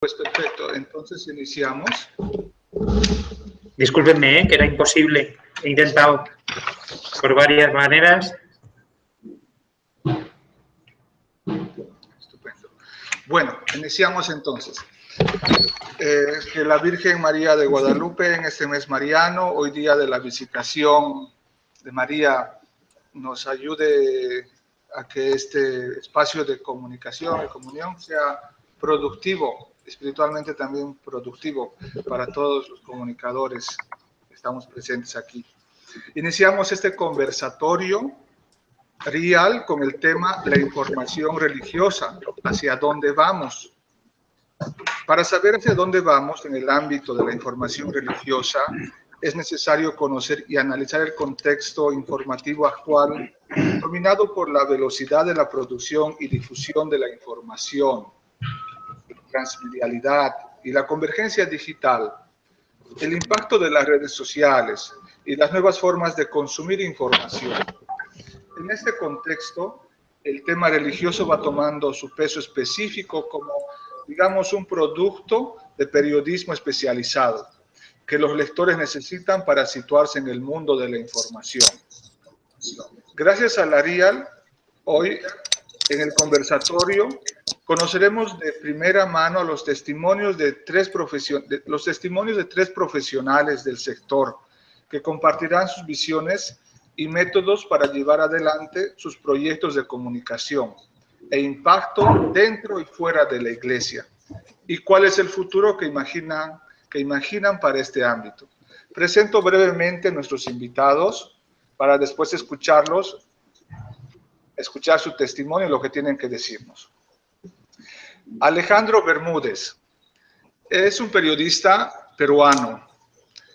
Pues perfecto, entonces iniciamos. Discúlpenme, que era imposible. He intentado por varias maneras. Estupendo. Bueno, iniciamos entonces. Que la Virgen María de Guadalupe en este mes mariano, hoy día de la visitación de María, nos ayude a que este espacio de comunicación y comunión sea productivo, espiritualmente también productivo para todos los comunicadores que estamos presentes aquí. Iniciamos este conversatorio real con el tema la información religiosa, hacia dónde vamos. Para saber hacia dónde vamos en el ámbito de la información religiosa, es necesario conocer y analizar el contexto informativo actual, dominado por la velocidad de la producción y difusión de la información, la transmedialidad y la convergencia digital, el impacto de las redes sociales y las nuevas formas de consumir información. En este contexto, el tema religioso va tomando su peso específico como, digamos, un producto de periodismo especializado que los lectores necesitan para situarse en el mundo de la información. Gracias a la RIAL, hoy en el conversatorio conoceremos de primera mano los testimonios de tres profesionales del sector que compartirán sus visiones y métodos para llevar adelante sus proyectos de comunicación e impacto dentro y fuera de la Iglesia. ¿Y cuál es el futuro que imaginan para este ámbito? Presento brevemente a nuestros invitados para después escuchar su testimonio y lo que tienen que decirnos. Alejandro Bermúdez es un periodista peruano.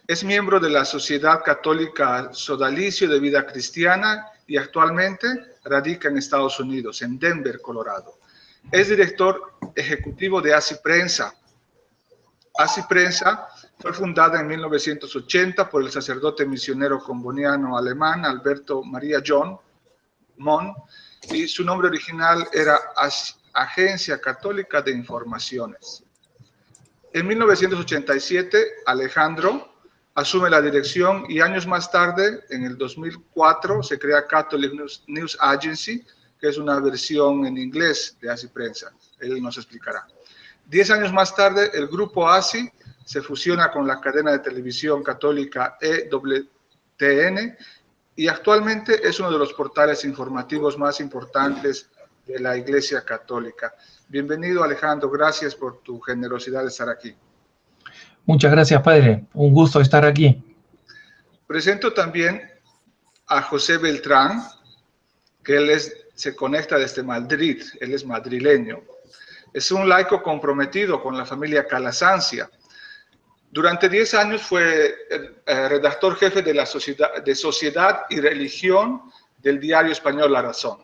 Es miembro de la Sociedad Católica Sodalicio de Vida Cristiana y actualmente radica en Estados Unidos, en Denver, Colorado. Es director ejecutivo de ASI Prensa. ASI Prensa fue fundada en 1980 por el sacerdote misionero comboniano alemán Alberto María John Mon, y su nombre original era Agencia Católica de Informaciones. En 1987, Alejandro asume la dirección y años más tarde, en el 2004, se crea Catholic News Agency, que es una versión en inglés de ASI Prensa. Él nos explicará. 10 años más tarde, el grupo ASI se fusiona con la cadena de televisión católica EWTN y actualmente es uno de los portales informativos más importantes de la Iglesia Católica. Bienvenido, Alejandro. Gracias por tu generosidad de estar aquí. Muchas gracias, padre. Un gusto estar aquí. Presento también a José Beltrán, que él se conecta desde Madrid. Él es madrileño. Es un laico comprometido con la familia Calasancia. Durante 10 años fue redactor jefe de la Sociedad y Religión del diario español La Razón.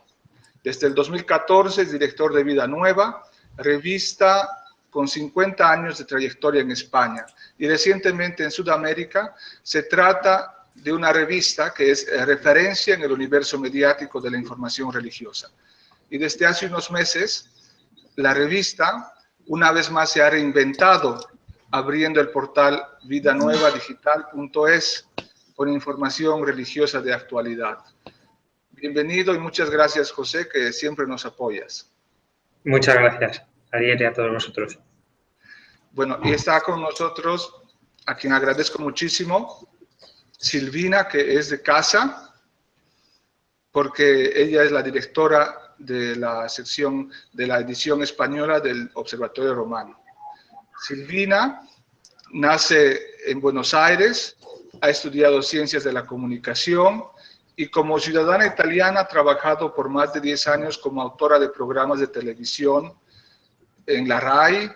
Desde el 2014 es director de Vida Nueva, revista con 50 años de trayectoria en España. Y recientemente en Sudamérica se trata de una revista que es referencia en el universo mediático de la información religiosa. Y desde hace unos meses, la revista una vez más se ha reinventado, abriendo el portal vidanuevadigital.es con información religiosa de actualidad. Bienvenido y muchas gracias, José, que siempre nos apoyas. Muchas gracias, Ariel, y a todos vosotros. Bueno, y está con nosotros, a quien agradezco muchísimo, Silvina, que es de casa, porque ella es la directora de la sección de la edición española del Observatorio Romano. Silvina nace en Buenos Aires, ha estudiado Ciencias de la Comunicación y como ciudadana italiana ha trabajado por más de 10 años como autora de programas de televisión en la RAI,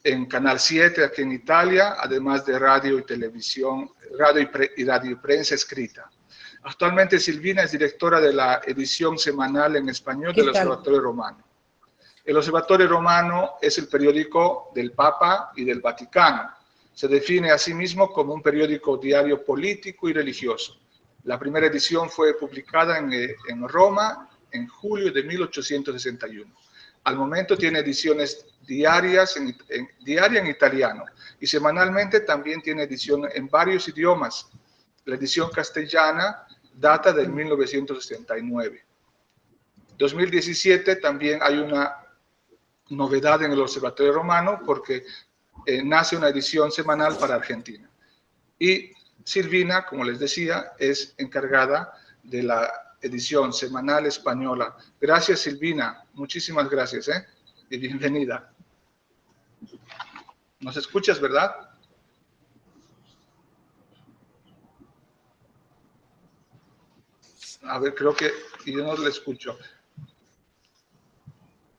en Canal 7 aquí en Italia, además de radio y televisión, radio y prensa escrita. Actualmente Silvina es directora de la edición semanal en español del Observatorio Romano. El Observatorio Romano es el periódico del Papa y del Vaticano. Se define a sí mismo como un periódico diario político y religioso. La primera edición fue publicada en Roma en julio de 1861. Al momento tiene ediciones diaria en italiano. Y semanalmente también tiene edición en varios idiomas. La edición castellana data del 1969. 2017 también hay una novedad en el Observatorio Romano porque nace una edición semanal para Argentina. Y Silvina, como les decía, es encargada de la edición semanal española. Gracias, Silvina. Muchísimas gracias, y bienvenida. ¿Nos escuchas, verdad? A ver, creo que yo no le escucho.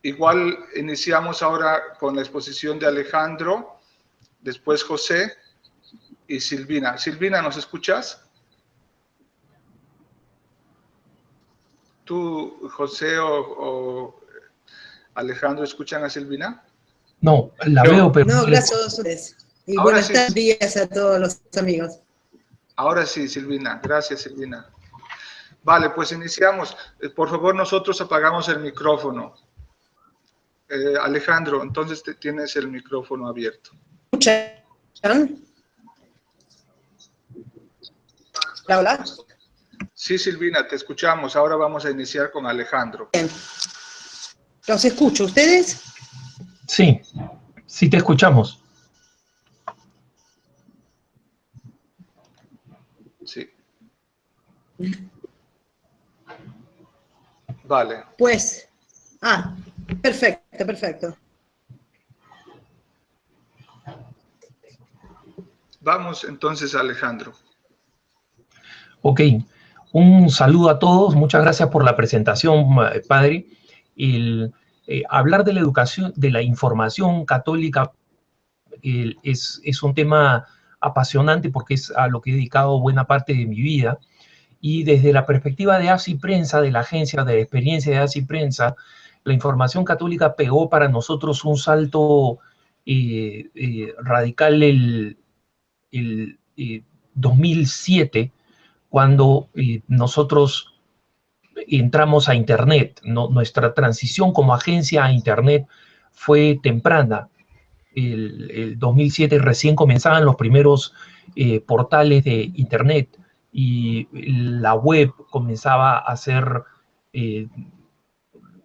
Igual iniciamos ahora con la exposición de Alejandro, después José y Silvina. Silvina, ¿nos escuchas? ¿Tú, José o Alejandro, escuchan a Silvina? No, la veo, pero... No, gracias a ustedes. Y Ahora buenas sí. días a todos los amigos. Ahora sí, Silvina. Gracias, Silvina. Vale, pues iniciamos. Por favor, nosotros apagamos el micrófono. Alejandro, entonces tienes el micrófono abierto. ¿Escuchan? Hola. Sí, Silvina, te escuchamos. Ahora vamos a iniciar con Alejandro. Bien. ¿Los escucho? ¿Ustedes? Sí, sí te escuchamos. Sí. Vale. Pues, perfecto, perfecto. Vamos entonces, Alejandro. Ok, un saludo a todos. Muchas gracias por la presentación, padre. Hablar de la educación, de la información católica, es un tema apasionante porque es a lo que he dedicado buena parte de mi vida. Y desde la perspectiva de ACI Prensa, de la agencia de experiencia de ACI Prensa, la información católica pegó para nosotros un salto radical el 2007, cuando nosotros entramos a Internet, ¿no? Nuestra transición como agencia a Internet fue temprana. El 2007 recién comenzaban los primeros portales de Internet y la web comenzaba a ser,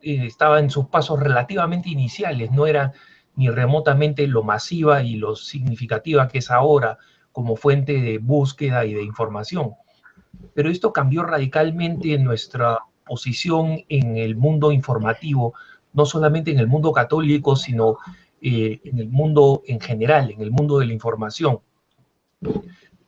estaba en sus pasos relativamente iniciales, no era ni remotamente lo masiva y lo significativa que es ahora como fuente de búsqueda y de información. Pero esto cambió radicalmente nuestra posición en el mundo informativo, no solamente en el mundo católico, sino en el mundo en general, en el mundo de la información.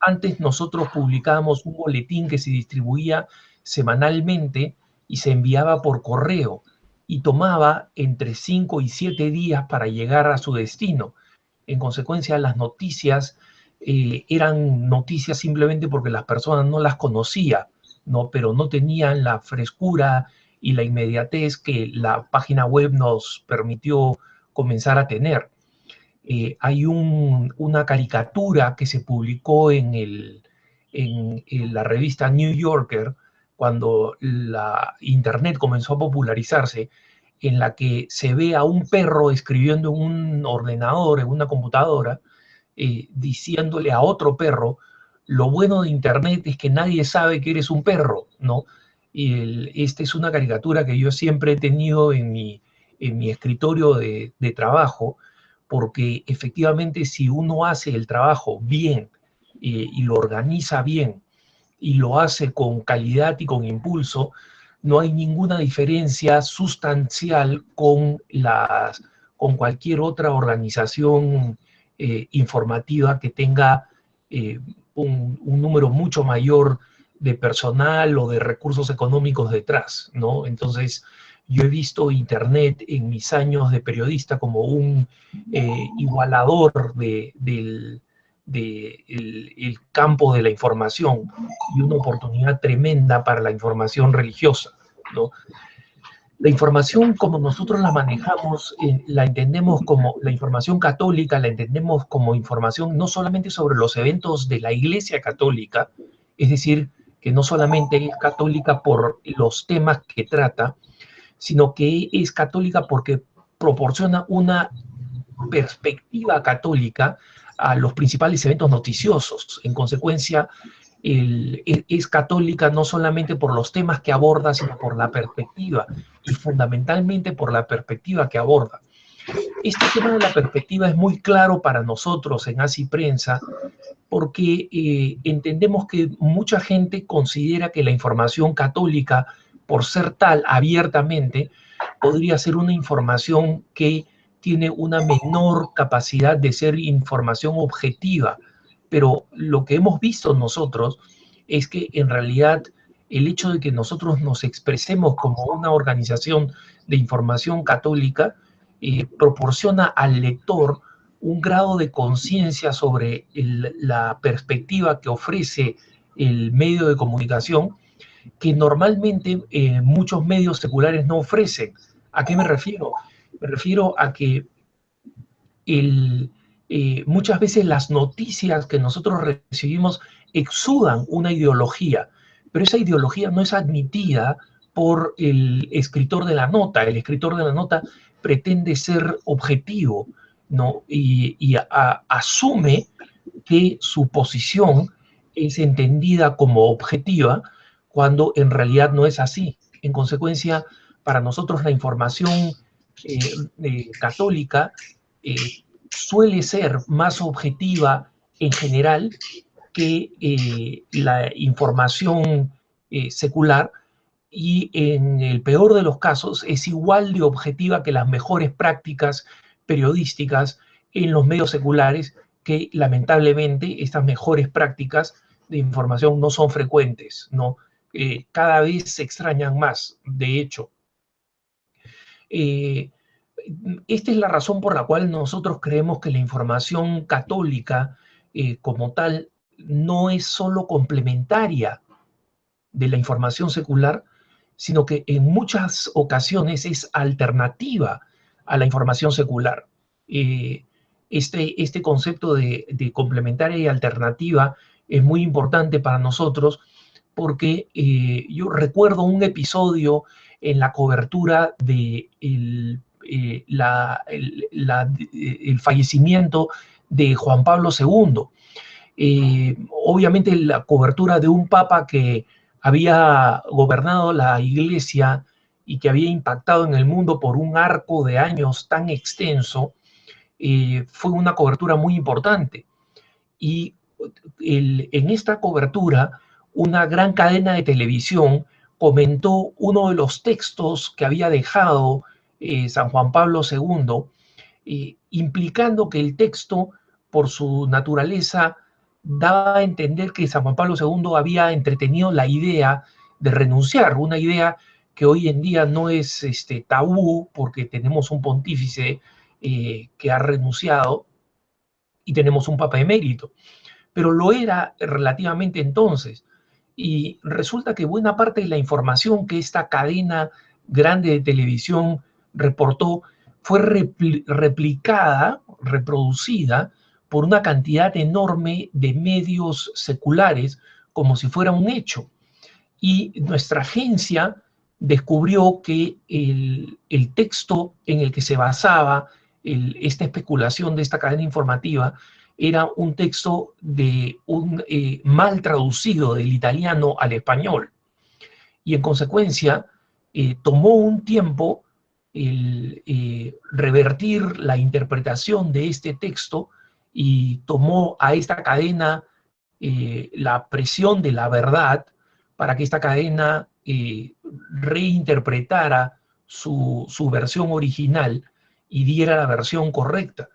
Antes nosotros publicábamos un boletín que se distribuía semanalmente y se enviaba por correo y tomaba entre 5 y 7 días para llegar a su destino. En consecuencia, las noticias eran noticias simplemente porque las personas no las conocían, ¿no? Pero no tenían la frescura y la inmediatez que la página web nos permitió comenzar a tener. Hay una caricatura que se publicó en la revista New Yorker cuando la Internet comenzó a popularizarse, en la que se ve a un perro escribiendo en un ordenador, en una computadora, diciéndole a otro perro, lo bueno de Internet es que nadie sabe que eres un perro, ¿no? Y esta es una caricatura que yo siempre he tenido en mi escritorio de trabajo, porque efectivamente si uno hace el trabajo bien y lo organiza bien y lo hace con calidad y con impulso, no hay ninguna diferencia sustancial con cualquier otra organización informativa que tenga un número mucho mayor de personal o de recursos económicos detrás, ¿no? Entonces, yo he visto Internet en mis años de periodista como un igualador del campo de la información y una oportunidad tremenda para la información religiosa, ¿no? La información como nosotros la manejamos, la entendemos como la información católica, la entendemos como información no solamente sobre los eventos de la Iglesia Católica, es decir, que no solamente es católica por los temas que trata, sino que es católica porque proporciona una perspectiva católica a los principales eventos noticiosos. En consecuencia, es católica no solamente por los temas que aborda, sino por la perspectiva, y fundamentalmente por la perspectiva que aborda. Este tema de la perspectiva es muy claro para nosotros en Así Prensa, porque entendemos que mucha gente considera que la información católica, por ser tal abiertamente, podría ser una información que tiene una menor capacidad de ser información objetiva. Pero lo que hemos visto nosotros es que en realidad el hecho de que nosotros nos expresemos como una organización de información católica proporciona al lector un grado de conciencia sobre la perspectiva que ofrece el medio de comunicación que normalmente muchos medios seculares no ofrecen. ¿A qué me refiero? Me refiero a que muchas veces las noticias que nosotros recibimos exudan una ideología, pero esa ideología no es admitida por el escritor de la nota. El escritor de la nota pretende ser objetivo, ¿no? Y asume que su posición es entendida como objetiva cuando en realidad no es así. En consecuencia, para nosotros la información católica suele ser más objetiva en general que la información secular, y en el peor de los casos es igual de objetiva que las mejores prácticas periodísticas en los medios seculares, que lamentablemente estas mejores prácticas de información no son frecuentes, ¿no? Cada vez se extrañan más, de hecho. Esta es la razón por la cual nosotros creemos que la información católica como tal no es solo complementaria de la información secular, sino que en muchas ocasiones es alternativa a la información secular. Este concepto de complementaria y alternativa es muy importante para nosotros porque yo recuerdo un episodio en la cobertura de el fallecimiento de Juan Pablo II. Obviamente la cobertura de un papa que había gobernado la Iglesia y que había impactado en el mundo por un arco de años tan extenso, fue una cobertura muy importante. Y en esta cobertura, una gran cadena de televisión comentó uno de los textos que había dejado San Juan Pablo II, implicando que el texto, por su naturaleza, daba a entender que San Juan Pablo II había entretenido la idea de renunciar, una idea que hoy en día no es tabú, porque tenemos un pontífice que ha renunciado y tenemos un papa emérito, pero lo era relativamente entonces. Y resulta que buena parte de la información que esta cadena grande de televisión reportó fue replicada, reproducida por una cantidad enorme de medios seculares como si fuera un hecho. Y nuestra agencia descubrió que el texto en el que se basaba esta especulación de esta cadena informativa era un texto mal traducido del italiano al español. Y en consecuencia, tomó un tiempo revertir la interpretación de este texto, y tomó a esta cadena la presión de la verdad para que esta cadena reinterpretara su versión original y diera la versión correcta.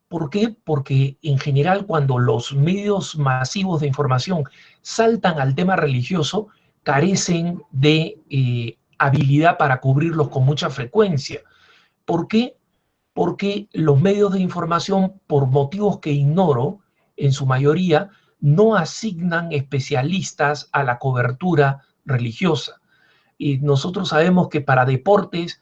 ¿Por qué? Porque en general cuando los medios masivos de información saltan al tema religioso, carecen de habilidad para cubrirlos con mucha frecuencia. ¿Por qué? Porque los medios de información, por motivos que ignoro, en su mayoría, no asignan especialistas a la cobertura religiosa. Y nosotros sabemos que para deportes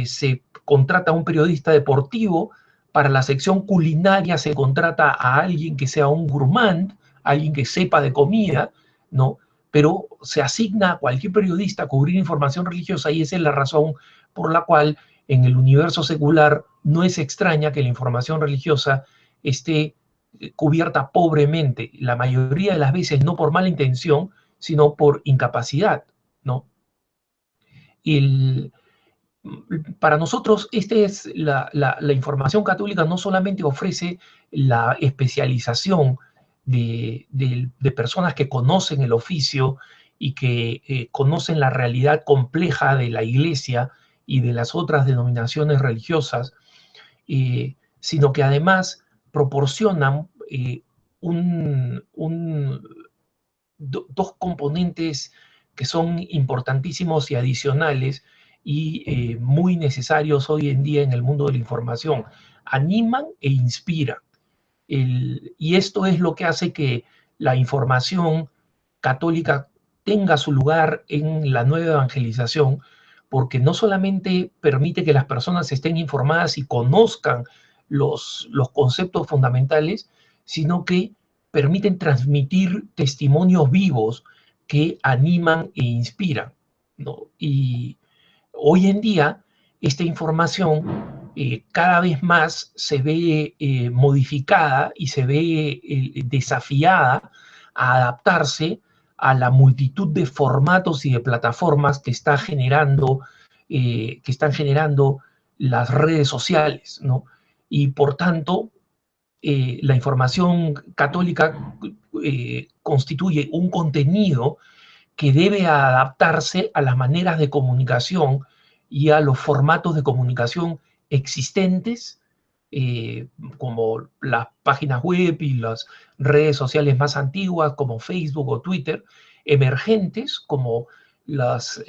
se contrata a un periodista deportivo, para la sección culinaria se contrata a alguien que sea un gourmand, alguien que sepa de comida, ¿no? Pero se asigna a cualquier periodista a cubrir información religiosa, y esa es la razón por la cual en el universo secular no es extraña que la información religiosa esté cubierta pobremente, la mayoría de las veces no por mala intención, sino por incapacidad, ¿no? Para nosotros, la información católica no solamente ofrece la especialización de personas que conocen el oficio y que conocen la realidad compleja de la Iglesia y de las otras denominaciones religiosas, sino que además proporcionan dos componentes que son importantísimos y adicionales y muy necesarios hoy en día en el mundo de la información. Animan e inspiran. Y esto es lo que hace que la información católica tenga su lugar en la nueva evangelización, porque no solamente permite que las personas estén informadas y conozcan los conceptos fundamentales, sino que permiten transmitir testimonios vivos que animan e inspiran, ¿no? Y hoy en día esta información cada vez más se ve modificada y se ve desafiada a adaptarse a la multitud de formatos y de plataformas que están generando las redes sociales, ¿no? Y por tanto, la información católica constituye un contenido que debe adaptarse a las maneras de comunicación y a los formatos de comunicación existentes, como las páginas web y las redes sociales más antiguas, como Facebook o Twitter, emergentes, como los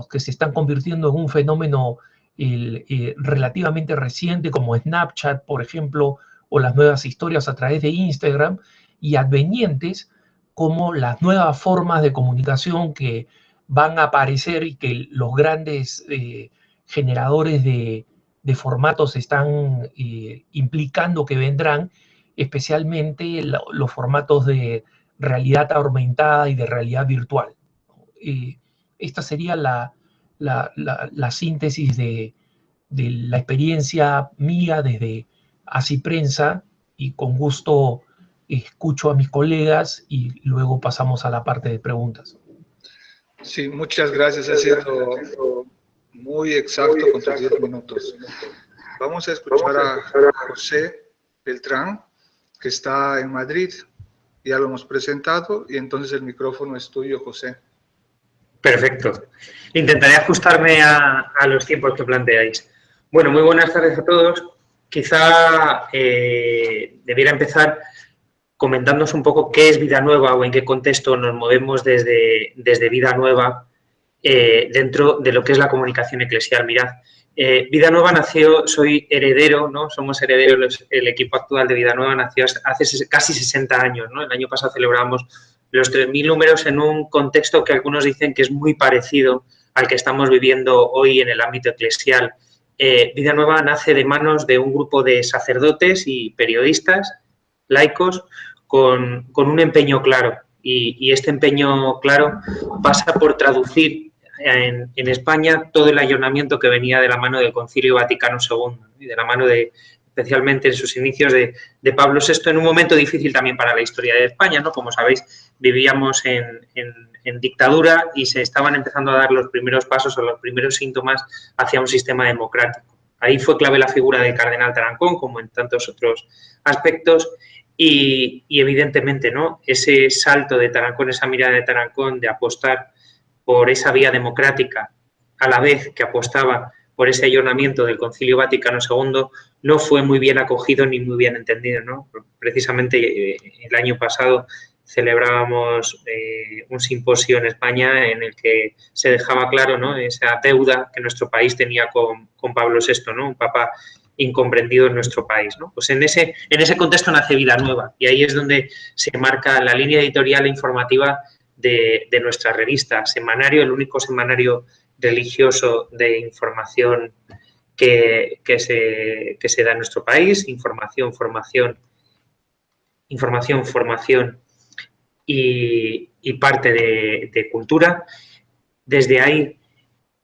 que se están convirtiendo en un fenómeno relativamente reciente, como Snapchat, por ejemplo, o las nuevas historias a través de Instagram, y advenientes como las nuevas formas de comunicación que van a aparecer y que los grandes generadores de formatos están implicando que vendrán, especialmente los formatos de realidad aumentada y de realidad virtual. Esta sería la síntesis de la experiencia mía desde Así Prensa, y con gusto escucho a mis colegas y luego pasamos a la parte de preguntas. Sí, muchas gracias. Ha sido muy exacto con tus 10 minutos. Vamos a escuchar a José Beltrán, que está en Madrid. Ya lo hemos presentado y entonces el micrófono es tuyo, José. Perfecto. Intentaré ajustarme a los tiempos que planteáis. Bueno, muy buenas tardes a todos. Quizá debiera empezar comentándonos un poco qué es Vida Nueva o en qué contexto nos movemos desde Vida Nueva dentro de lo que es la comunicación eclesial. Mirad, Vida Nueva nació, soy heredero, ¿no? Somos herederos, el equipo actual de Vida Nueva nació hace casi 60 años, ¿no? El año pasado celebramos los 3.000 números en un contexto que algunos dicen que es muy parecido al que estamos viviendo hoy en el ámbito eclesial. Vida Nueva nace de manos de un grupo de sacerdotes y periodistas, laicos, con un empeño claro. Y este empeño claro pasa por traducir en España todo el ayuntamiento que venía de la mano del Concilio Vaticano II y de la mano especialmente en sus inicios de Pablo VI, en un momento difícil también para la historia de España, ¿no? Como sabéis, vivíamos en dictadura y se estaban empezando a dar los primeros pasos o los primeros síntomas hacia un sistema democrático. Ahí fue clave la figura del cardenal Tarancón, como en tantos otros aspectos, y evidentemente, ¿no? Ese salto de Tarancón, esa mirada de Tarancón de apostar por esa vía democrática, a la vez que apostaba por ese ayornamiento del Concilio Vaticano II, no fue muy bien acogido ni muy bien entendido, ¿no? Precisamente el año pasado celebrábamos un simposio en España en el que se dejaba claro, ¿no?, esa deuda que nuestro país tenía con Pablo VI, ¿no?, un papa incomprendido en nuestro país, ¿no? Pues en ese contexto nace Vida Nueva, y ahí es donde se marca la línea editorial e informativa de nuestra revista, semanario, el único semanario religioso de información que se da en nuestro país, información, formación y parte de cultura. Desde ahí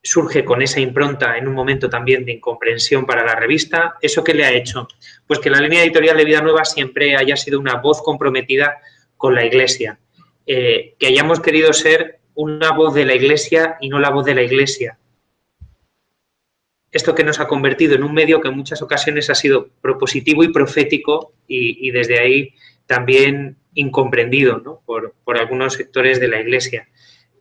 surge con esa impronta en un momento también de incomprensión para la revista. ¿Eso qué le ha hecho? Pues que la línea editorial de Vida Nueva siempre haya sido una voz comprometida con la Iglesia, que hayamos querido ser una voz de la Iglesia y no la voz de la Iglesia. Esto que nos ha convertido en un medio que en muchas ocasiones ha sido propositivo y profético y desde ahí también incomprendido, ¿no? por algunos sectores de la Iglesia.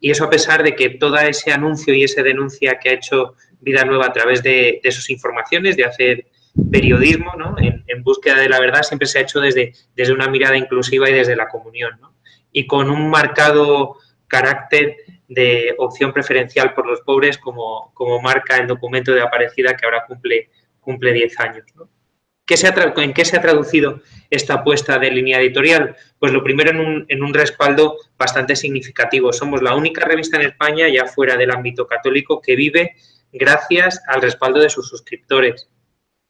Y eso a pesar de que todo ese anuncio y esa denuncia que ha hecho Vida Nueva a través de sus informaciones, de hacer periodismo, ¿no? en búsqueda de la verdad, siempre se ha hecho desde una mirada inclusiva y desde la comunión, ¿no? Y con un marcado carácter de opción preferencial por los pobres, como marca el documento de Aparecida, que ahora cumple 10 años, ¿no? ¿En qué se ha traducido esta apuesta de línea editorial? Pues lo primero en un respaldo bastante significativo. Somos la única revista en España, ya fuera del ámbito católico, que vive gracias al respaldo de sus suscriptores.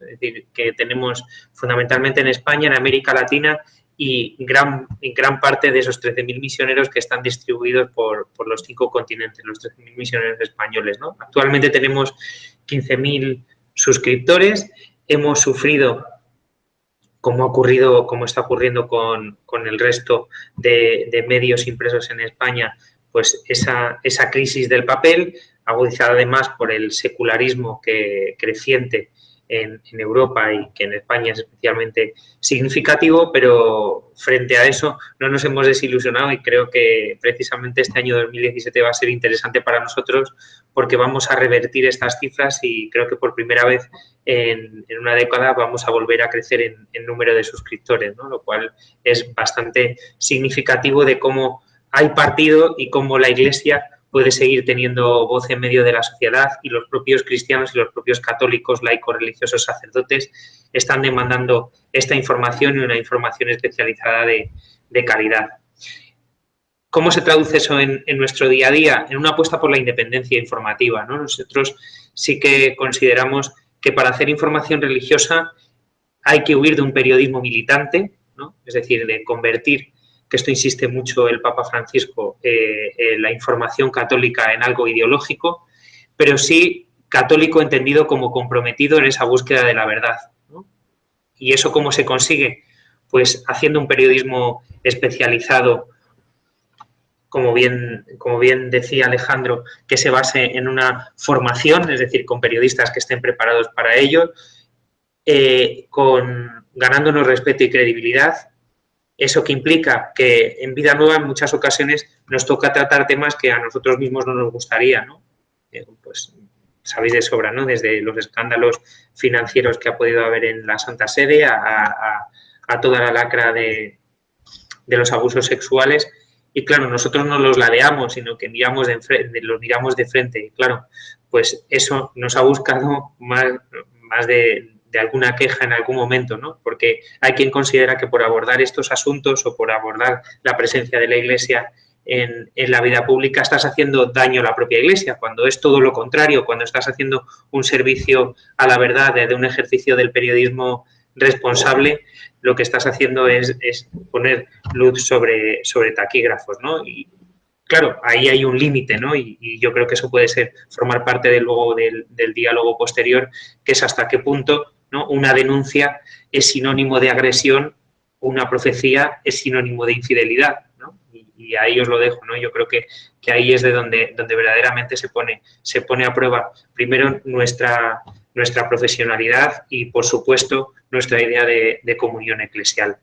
Es decir, que tenemos fundamentalmente en España, en América Latina y en gran parte de esos 13.000 misioneros que están distribuidos por los 5 continentes, los 13.000 misioneros españoles, ¿no? Actualmente tenemos 15.000 suscriptores. Hemos sufrido, como está ocurriendo con el resto de medios impresos en España, pues esa crisis del papel, agudizada además por el secularismo creciente en Europa y que en España es especialmente significativo, pero frente a eso no nos hemos desilusionado y creo que precisamente este año 2017 va a ser interesante para nosotros porque vamos a revertir estas cifras y creo que por primera vez en una década vamos a volver a crecer en número de suscriptores, ¿no? Lo cual es bastante significativo de cómo hay partido y cómo la Iglesia puede seguir teniendo voz en medio de la sociedad y los propios cristianos y los propios católicos, laicos, religiosos, sacerdotes están demandando esta información y una información especializada de calidad. ¿Cómo se traduce eso en nuestro día a día? En una apuesta por la independencia informativa, ¿no? Nosotros sí que consideramos que para hacer información religiosa hay que huir de un periodismo militante, ¿no? Es decir, de convertir, que esto insiste mucho el Papa Francisco, la información católica en algo ideológico, pero sí católico entendido como comprometido en esa búsqueda de la verdad, ¿no? ¿Y eso cómo se consigue? Pues haciendo un periodismo especializado, como bien decía Alejandro, que se base en una formación, es decir, con periodistas que estén preparados para ello, ganándonos respeto y credibilidad. Eso que implica que en Vida Nueva en muchas ocasiones nos toca tratar temas que a nosotros mismos no nos gustaría, ¿no? Pues sabéis de sobra, ¿no? Desde los escándalos financieros que ha podido haber en la Santa Sede a toda la lacra de los abusos sexuales. Y claro, nosotros no los ladeamos, sino que los miramos de frente. Y claro, pues eso nos ha buscado más de alguna queja en algún momento, ¿no? Porque hay quien considera que por abordar estos asuntos o por abordar la presencia de la Iglesia en la vida pública estás haciendo daño a la propia Iglesia, cuando es todo lo contrario, cuando estás haciendo un servicio a la verdad de un ejercicio del periodismo responsable, lo que estás haciendo es poner luz sobre taquígrafos, ¿no? Y claro, ahí hay un límite, ¿no? Y yo creo que eso puede formar parte del diálogo posterior, que es hasta qué punto, ¿no?, una denuncia es sinónimo de agresión, una profecía es sinónimo de infidelidad, ¿no? Y ahí os lo dejo, ¿no? Yo creo que ahí es de donde verdaderamente se pone a prueba primero nuestra profesionalidad y, por supuesto, nuestra idea de comunión eclesial.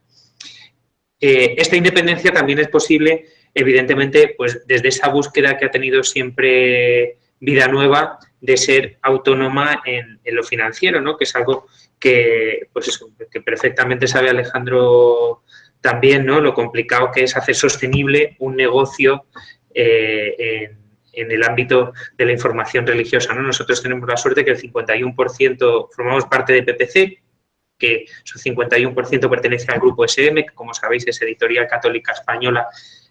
Esta independencia también es posible, evidentemente, pues desde esa búsqueda que ha tenido siempre Vida Nueva de ser autónoma en lo financiero, ¿no? Que es algo que, pues eso, que perfectamente sabe Alejandro también, ¿no? Lo complicado que es hacer sostenible un negocio en el ámbito de la información religiosa, ¿no? Nosotros tenemos la suerte que el 51% formamos parte de PPC, que su 51% pertenece al grupo SM, que como sabéis es editorial católica española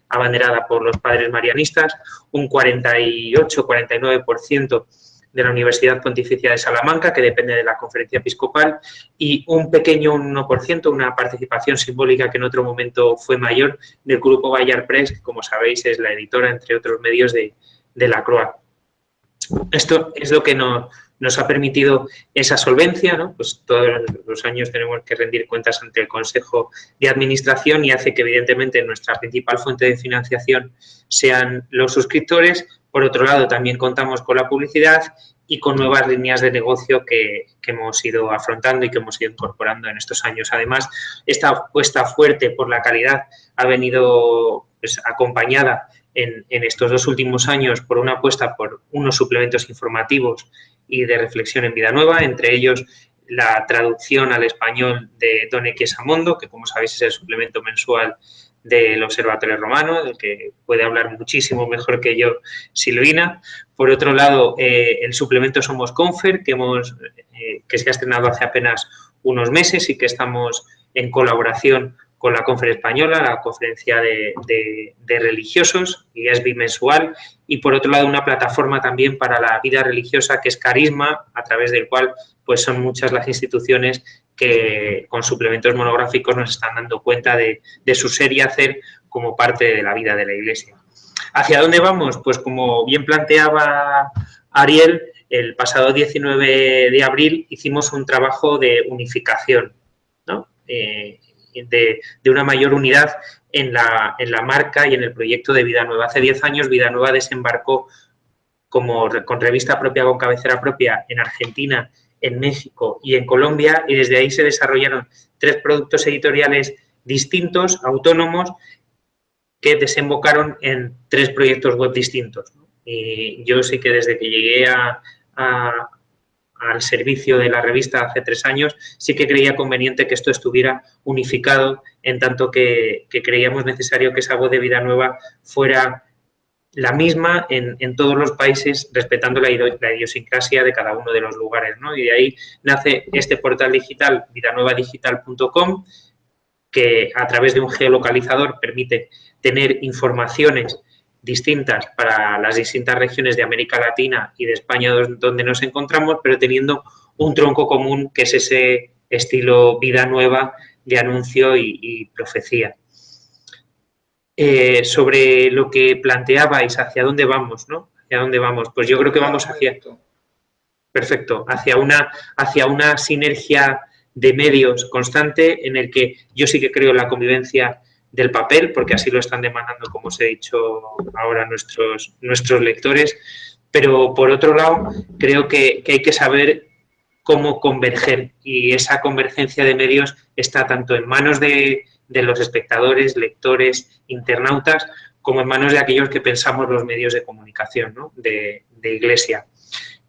abanderada por los padres marianistas, un 48-49% de la Universidad Pontificia de Salamanca, que depende de la Conferencia Episcopal, y un pequeño 1%, una participación simbólica que en otro momento fue mayor, del grupo Bayard Press, que como sabéis es la editora, entre otros medios, de La Croix. Esto es lo que nos ha permitido esa solvencia, ¿no? Pues todos los años tenemos que rendir cuentas ante el Consejo de Administración y hace que, evidentemente, nuestra principal fuente de financiación sean los suscriptores. Por otro lado, también contamos con la publicidad y con nuevas líneas de negocio que hemos ido afrontando y que hemos ido incorporando en estos años. Además, esta apuesta fuerte por la calidad ha venido, pues, acompañada en estos 2 últimos años por una apuesta por unos suplementos informativos y de reflexión en Vida Nueva, entre ellos la traducción al español de Don Equiesamondo, que, como sabéis, es el suplemento mensual del Observatorio Romano, del que puede hablar muchísimo mejor que yo Silvina. Por otro lado, el suplemento Somos Confer, que se ha estrenado hace apenas unos meses y que estamos en colaboración con la Confer Española, la conferencia de religiosos, y es bimensual. Y por otro lado, una plataforma también para la vida religiosa que es Carisma, a través del cual pues son muchas las instituciones que con suplementos monográficos nos están dando cuenta de su ser y hacer como parte de la vida de la Iglesia. ¿Hacia dónde vamos? Pues como bien planteaba Ariel, el pasado 19 de abril hicimos un trabajo de unificación, ¿no? De una mayor unidad en la marca y en el proyecto de Vida Nueva. Hace 10 años Vida Nueva desembarcó con revista propia, con cabecera propia, en Argentina, en México y en Colombia, y desde ahí se desarrollaron 3 productos editoriales distintos, autónomos, que desembocaron en 3 proyectos web distintos, ¿no? Y yo sí que desde que llegué al servicio de la revista hace 3 años, sí que creía conveniente que esto estuviera unificado, en tanto que creíamos necesario que esa voz de Vida Nueva fuera la misma en todos los países, respetando la idiosincrasia de cada uno de los lugares, ¿no? Y de ahí nace este portal digital, vidanuevadigital.com, que a través de un geolocalizador permite tener informaciones distintas para las distintas regiones de América Latina y de España donde nos encontramos, pero teniendo un tronco común que es ese estilo Vida Nueva de anuncio y profecía. Sobre lo que planteabais, hacia dónde vamos, ¿no? ¿Hacia dónde vamos? Pues yo creo que vamos hacia... Perfecto, hacia una sinergia de medios constante en el que yo sí que creo en la convivencia del papel, porque así lo están demandando, como os he dicho ahora, nuestros lectores, pero por otro lado creo que hay que saber cómo converger, y esa convergencia de medios está tanto en manos de los espectadores, lectores, internautas, como en manos de aquellos que pensamos los medios de comunicación, ¿no? de Iglesia.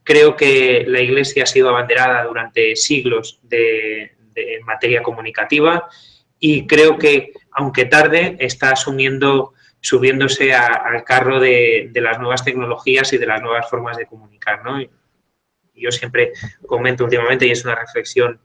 Creo que la Iglesia ha sido abanderada durante siglos en materia comunicativa, y creo que, aunque tarde, está subiéndose al carro de las nuevas tecnologías y de las nuevas formas de comunicar, ¿no? Yo siempre comento últimamente, y es una reflexión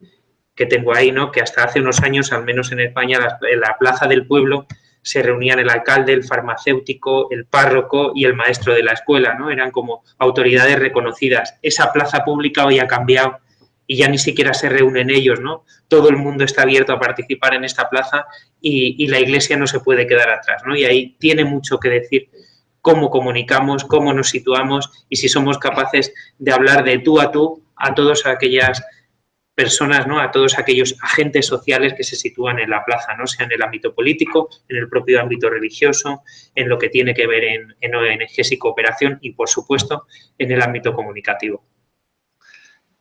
que tengo ahí, ¿no? Que hasta hace unos años, al menos en España, en la plaza del pueblo se reunían el alcalde, el farmacéutico, el párroco y el maestro de la escuela, ¿no? Eran como autoridades reconocidas. Esa plaza pública hoy ha cambiado y ya ni siquiera se reúnen ellos, ¿no? Todo el mundo está abierto a participar en esta plaza y la Iglesia no se puede quedar atrás, ¿no? Y ahí tiene mucho que decir cómo comunicamos, cómo nos situamos y si somos capaces de hablar de tú a todas aquellas personas, ¿no? A todos aquellos agentes sociales que se sitúan en la plaza, ¿no? Sea en el ámbito político, en el propio ámbito religioso, en lo que tiene que ver en ONGs y cooperación y, por supuesto, en el ámbito comunicativo.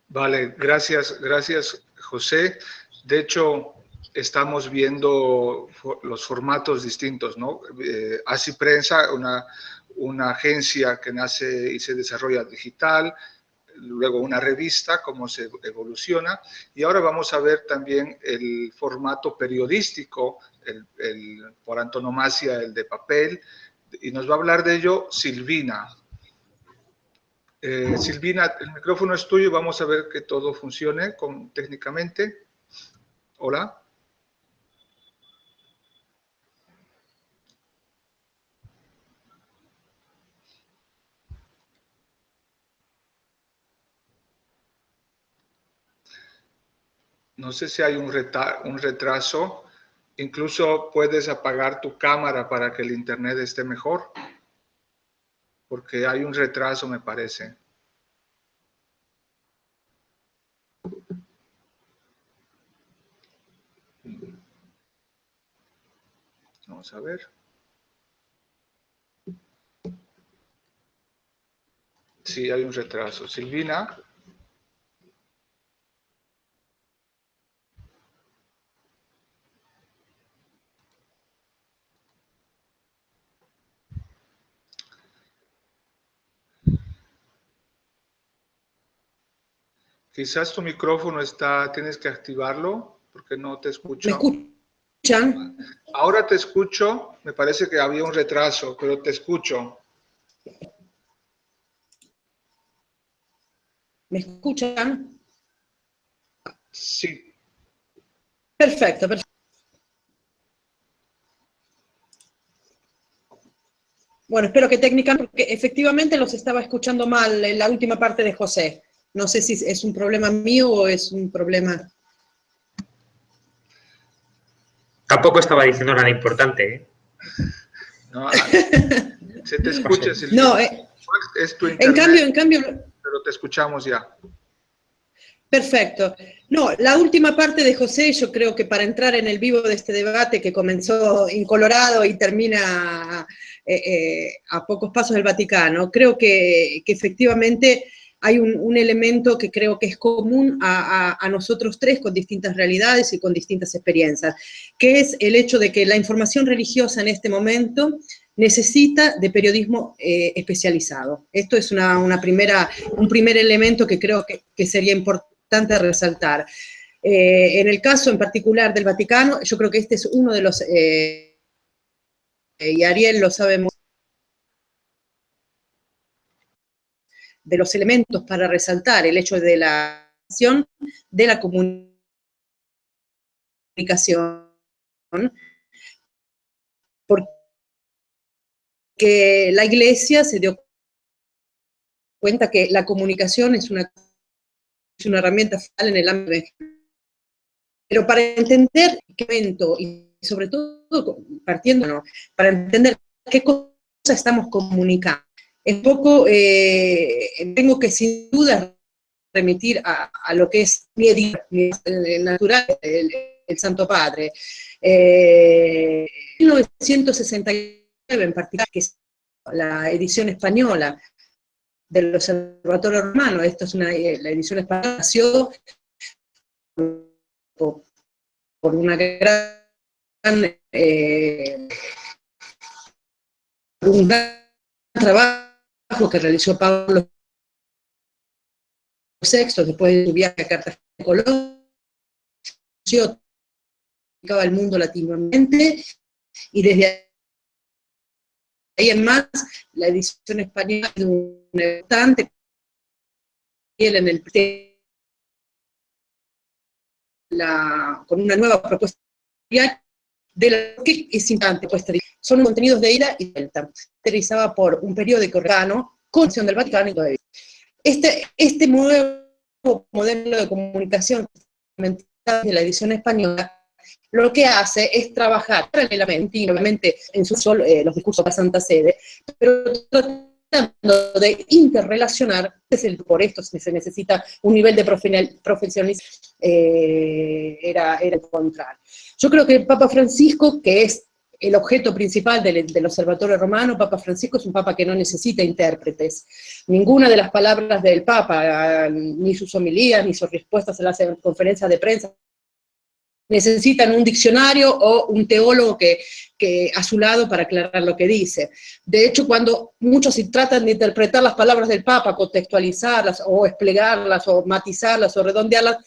Vale, gracias, José. De hecho, estamos viendo los formatos distintos, ¿no? Así Prensa, una agencia que nace y se desarrolla digital, luego una revista, cómo se evoluciona, y ahora vamos a ver también el formato periodístico, por antonomasia, el de papel, y nos va a hablar de ello Silvina. Silvina, el micrófono es tuyo, vamos a ver que todo funcione técnicamente. Hola. No sé si hay un retraso. Incluso puedes apagar tu cámara para que el internet esté mejor. Porque hay un retraso, me parece. Vamos a ver. Sí, hay un retraso. Silvina. Quizás tu micrófono tienes que activarlo porque no te ¿Me escucho. escuchan? Ahora te escucho, me parece que había un retraso, pero te escucho. ¿Me escuchan? Sí, Perfecto, perfecto. Bueno, espero que técnicamente, porque efectivamente los estaba escuchando mal en la última parte de José. No sé si es un problema mío o es un problema... Tampoco estaba diciendo nada importante, ¿eh? no, se te escucha, José. Silvina. No, Es tu internet, en cambio, pero te escuchamos ya. perfecto. No, la última parte de José, yo creo que para entrar en el vivo de este debate que comenzó incolorado y termina a pocos pasos del Vaticano, creo que efectivamente hay un elemento que creo que es común a nosotros tres con distintas realidades y con distintas experiencias, que es el hecho de que la información religiosa en este momento necesita de periodismo especializado. Esto es un primer elemento que creo que sería importante resaltar. En el caso en particular del Vaticano, yo creo que este es uno de los, y Ariel lo sabe muy, de los elementos para resaltar el hecho de la acción de la comunicación, porque la Iglesia se dio cuenta que la comunicación es una herramienta fundamental en el ámbito. Pero para entender qué evento, y sobre todo partiendo, ¿no?, para entender qué cosa estamos comunicando, un poco tengo que sin duda remitir a lo que es mi el natural, el Santo Padre. 1969 en particular, que es la edición española del Observatorio Romano, esto es la edición española, nació por una gran un gran trabajo que realizó Pablo VI después de su viaje a Cartagena de Colón, el mundo latinoamericano, y desde ahí en más la edición española es un importante en el con una nueva propuesta de la que es importante, pues, son contenidos de ida y vuelta, caracterizada por un periódico romano, con acción del Vaticano y todo eso. Este nuevo modelo de comunicación de la edición española lo que hace es trabajar paralelamente, y obviamente en su sol los discursos de la Santa Sede, pero tratando de interrelacionar, por esto se necesita un nivel de profesionalismo, era encontrar. Yo creo que el Papa Francisco, que es el objeto principal del Observatorio Romano, Papa Francisco es un papa que no necesita intérpretes. Ninguna de las palabras del Papa, ni sus homilías, ni sus respuestas a las conferencias de prensa, necesitan un diccionario o un teólogo que a su lado para aclarar lo que dice. De hecho, cuando muchos tratan de interpretar las palabras del Papa, contextualizarlas, o explegarlas, o matizarlas, o redondearlas,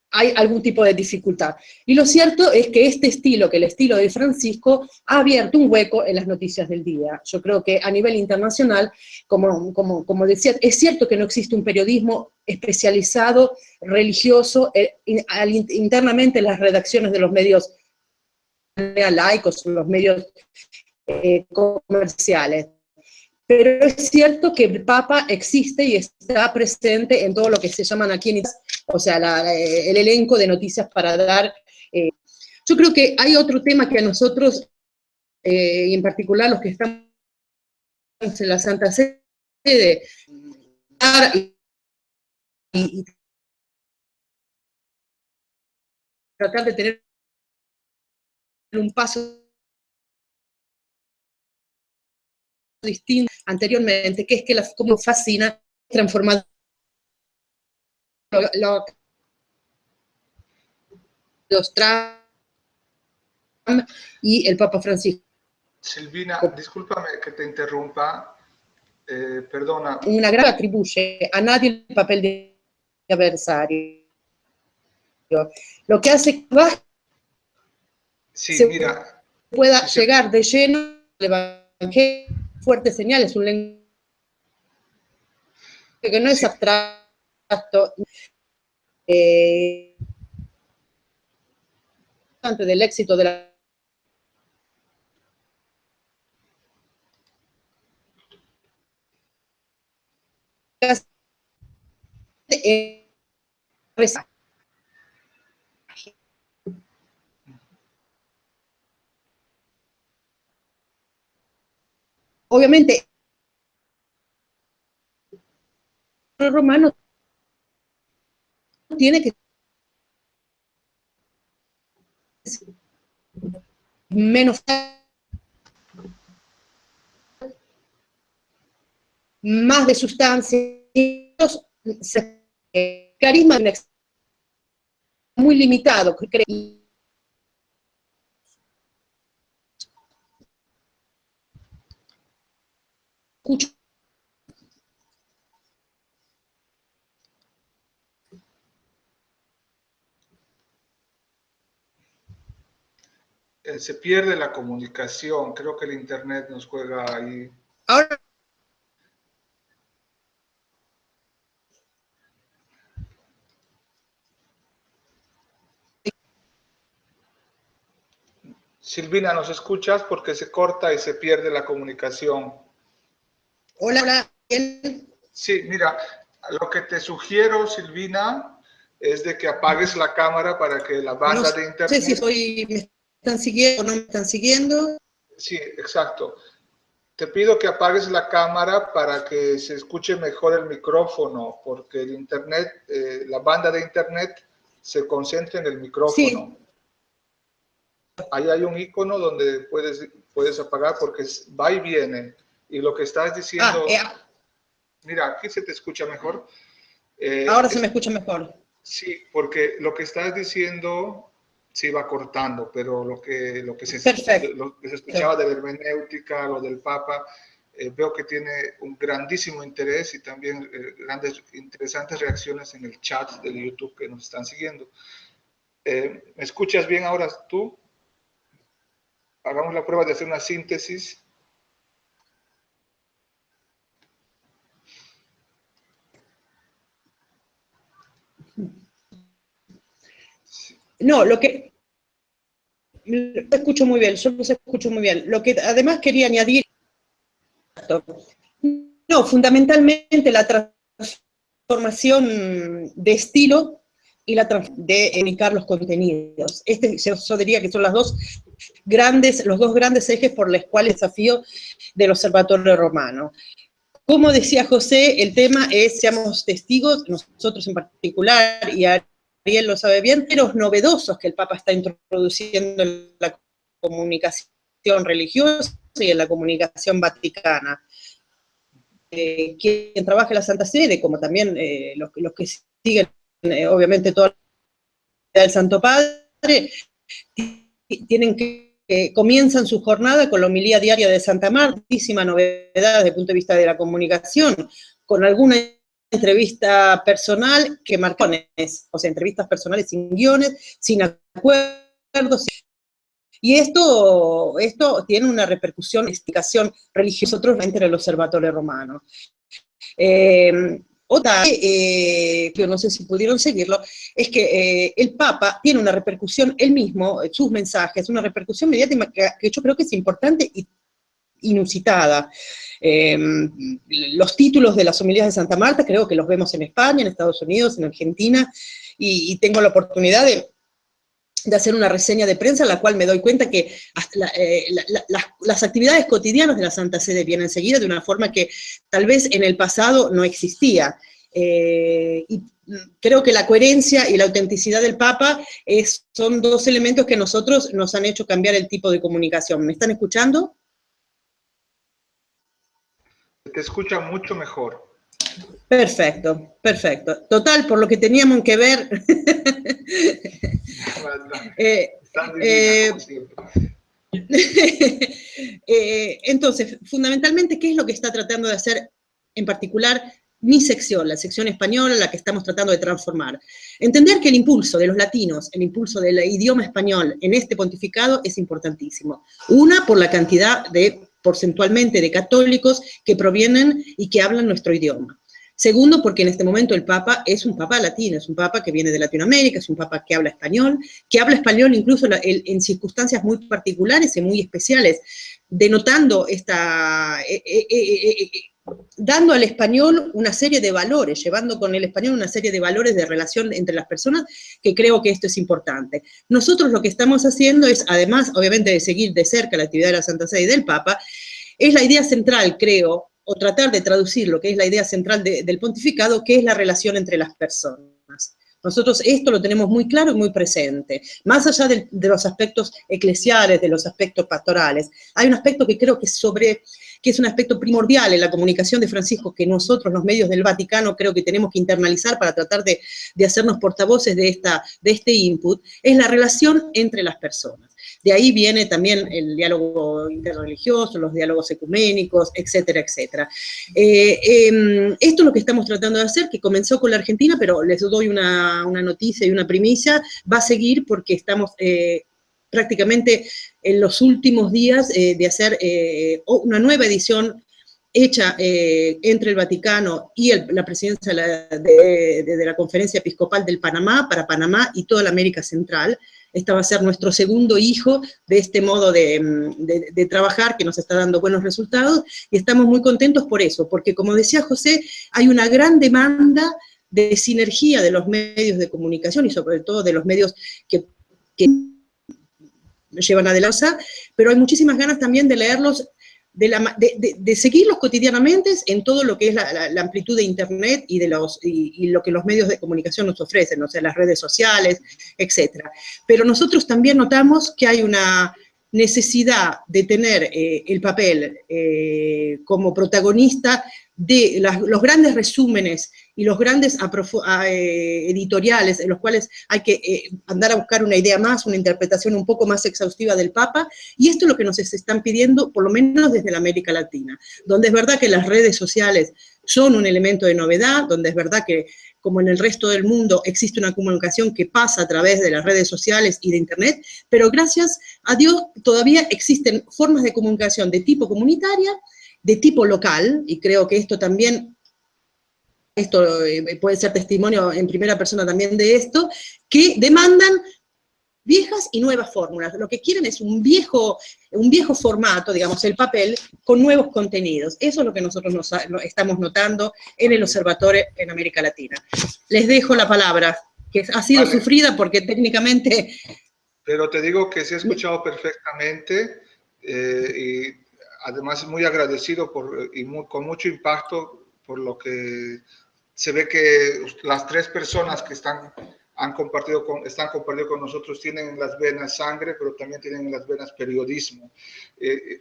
hay algún tipo de dificultad. Y lo cierto es que este estilo, que el estilo de Francisco, ha abierto un hueco en las noticias del día. Yo creo que a nivel internacional, como decía, es cierto que no existe un periodismo especializado, religioso, internamente en las redacciones de los medios laicos, los medios comerciales. Pero es cierto que el Papa existe y está presente en todo lo que se llaman aquí, o sea, el elenco de noticias para dar. Yo creo que hay otro tema que a nosotros, y en particular los que estamos en la Santa Sede, y tratar de tener un paso distinto anteriormente, que es que como fascina transformar los Trump y el Papa Francisco. Silvina, discúlpame que te interrumpa, perdona. Una gran atribuye a nadie el papel de adversario. Lo que hace que sí, mira, pueda llegar de lleno al evangelio, fuertes señales, un lenguaje que no es abstracto, del éxito de la obviamente el romano tiene que menos más de sustancia, carisma muy limitado. Escucho. Se pierde la comunicación, creo que el internet nos juega ahí. Ahora Silvina, ¿nos escuchas? Porque se corta y se pierde la comunicación. hola, hola. Sí, mira, lo que te sugiero, Silvina, es de que apagues la cámara para que la banda de internet... No sé si me están siguiendo o no me están siguiendo. Sí, exacto. Te pido que apagues la cámara para que se escuche mejor el micrófono, porque el internet, la banda de internet se concentra en el micrófono. Sí. Ahí hay un icono donde puedes apagar porque va y viene. Y lo que estás diciendo... Mira, aquí se te escucha mejor. Ahora se me escucha mejor. Sí, porque lo que estás diciendo se iba cortando, pero lo que se escuchaba de la hermenéutica, lo del Papa, veo que tiene un grandísimo interés y también interesantes reacciones en el chat del YouTube que nos están siguiendo. ¿Me escuchas bien ahora tú? Hagamos la prueba de hacer una síntesis. No, lo escucho muy bien, yo los escucho muy bien. Lo que además quería añadir, no, fundamentalmente la transformación de estilo y la de comunicar los contenidos. Yo diría que son los dos grandes ejes por los cuales el desafío del Observatorio Romano. Como decía José, el tema es, seamos testigos, nosotros en particular, y Ariel lo sabe bien, pero los novedosos que el Papa está introduciendo en la comunicación religiosa y en la comunicación vaticana. Quien trabaja en la Santa Sede, como también los que siguen, obviamente, toda la vida del Santo Padre, tienen comienzan su jornada con la homilía diaria de Santa Marta, muchísima novedad desde el punto de vista de la comunicación, con alguna entrevista personal que marcó, o sea, entrevistas personales sin guiones, sin acuerdos. Y esto tiene una repercusión, explicación religiosa, otros entre el Observatorio Romano. Otra, que no sé si pudieron seguirlo, es que el Papa tiene una repercusión, él mismo, sus mensajes, una repercusión mediática que yo creo que es importante y inusitada. Los títulos de las homilías de Santa Marta creo que los vemos en España, en Estados Unidos, en Argentina, y tengo la oportunidad de hacer una reseña de prensa en la cual me doy cuenta que hasta las actividades cotidianas de la Santa Sede vienen seguidas de una forma que tal vez en el pasado no existía. Y creo que la coherencia y la autenticidad del Papa son dos elementos que nos han hecho cambiar el tipo de comunicación. ¿Me están escuchando? te escucha mucho mejor. Perfecto, perfecto. Total, por lo que teníamos que ver. Tan divina, como siempre. Entonces, fundamentalmente, ¿qué es lo que está tratando de hacer en particular mi sección, la sección española, la que estamos tratando de transformar? Entender que el impulso de los latinos, el impulso del idioma español en este pontificado es importantísimo. Una, por la cantidad porcentualmente de católicos que provienen y que hablan nuestro idioma. Segundo, porque en este momento el Papa es un Papa latino, es un Papa que viene de Latinoamérica, es un Papa que habla español incluso en circunstancias muy particulares y muy especiales, denotando dando al español una serie de valores, llevando con el español una serie de valores de relación entre las personas, que creo que esto es importante. Nosotros lo que estamos haciendo es, además, obviamente, de seguir de cerca la actividad de la Santa Sede y del Papa, es la idea central, creo, o tratar de traducir lo que es la idea central del pontificado, que es la relación entre las personas. Nosotros esto lo tenemos muy claro y muy presente. Más allá de los aspectos eclesiales, de los aspectos pastorales, hay un aspecto que creo que es un aspecto primordial en la comunicación de Francisco, que nosotros, los medios del Vaticano, creo que tenemos que internalizar para tratar de hacernos portavoces de este input, es la relación entre las personas. De ahí viene también el diálogo interreligioso, los diálogos ecuménicos, etcétera, etcétera. Esto es lo que estamos tratando de hacer, que comenzó con la Argentina, pero les doy una noticia y una primicia, va a seguir porque estamos prácticamente en los últimos días de hacer una nueva edición hecha entre el Vaticano y la presidencia de la Conferencia Episcopal del Panamá, para Panamá y toda la América Central. Esta va a ser nuestro segundo hijo de este modo de trabajar, que nos está dando buenos resultados, y estamos muy contentos por eso, porque como decía José, hay una gran demanda de sinergia de los medios de comunicación, y sobre todo de los medios que llevan adelante, pero hay muchísimas ganas también de leerlos, de seguirlos cotidianamente en todo lo que es la amplitud de Internet y lo que los medios de comunicación nos ofrecen, o sea, las redes sociales, etc. Pero nosotros también notamos que hay una necesidad de tener el papel como protagonista de los grandes resúmenes y los grandes editoriales en los cuales hay que andar a buscar una idea más, una interpretación un poco más exhaustiva del Papa, y esto es lo que nos están pidiendo, por lo menos desde la América Latina, donde es verdad que las redes sociales son un elemento de novedad, donde es verdad que, como en el resto del mundo, existe una comunicación que pasa a través de las redes sociales y de Internet, pero gracias a Dios todavía existen formas de comunicación de tipo comunitaria, de tipo local, y creo que esto también, puede ser testimonio en primera persona también de esto, que demandan viejas y nuevas fórmulas. Lo que quieren es un viejo formato, digamos, el papel, con nuevos contenidos. Eso es lo que nosotros estamos notando en el Observatorio en América Latina. Les dejo la palabra, que ha sido sufrida porque técnicamente... Pero te digo que se ha escuchado perfectamente, y además muy agradecido con mucho impacto por lo que se ve que las tres personas que están compartiendo con nosotros tienen en las venas sangre, pero también tienen en las venas periodismo.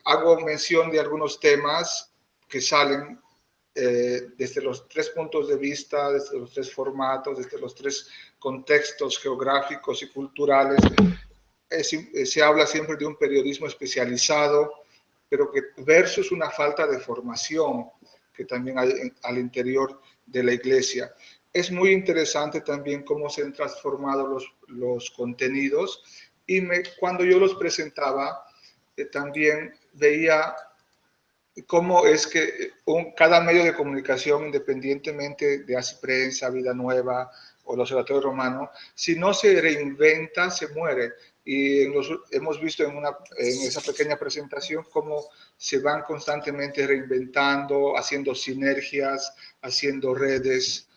Hago mención de algunos temas que salen desde los tres puntos de vista, desde los tres formatos, desde los tres contextos geográficos y culturales. Se habla siempre de un periodismo especializado, pero que versus una falta de formación que también hay al interior de la Iglesia. Es muy interesante también cómo se han transformado los contenidos, y cuando yo los presentaba, también veía cómo es que cada medio de comunicación, independientemente de Así Prensa, Vida Nueva o el Observatorio Romano, si no se reinventa, se muere. Y hemos visto en esa pequeña presentación cómo se van constantemente reinventando, haciendo sinergias, haciendo redes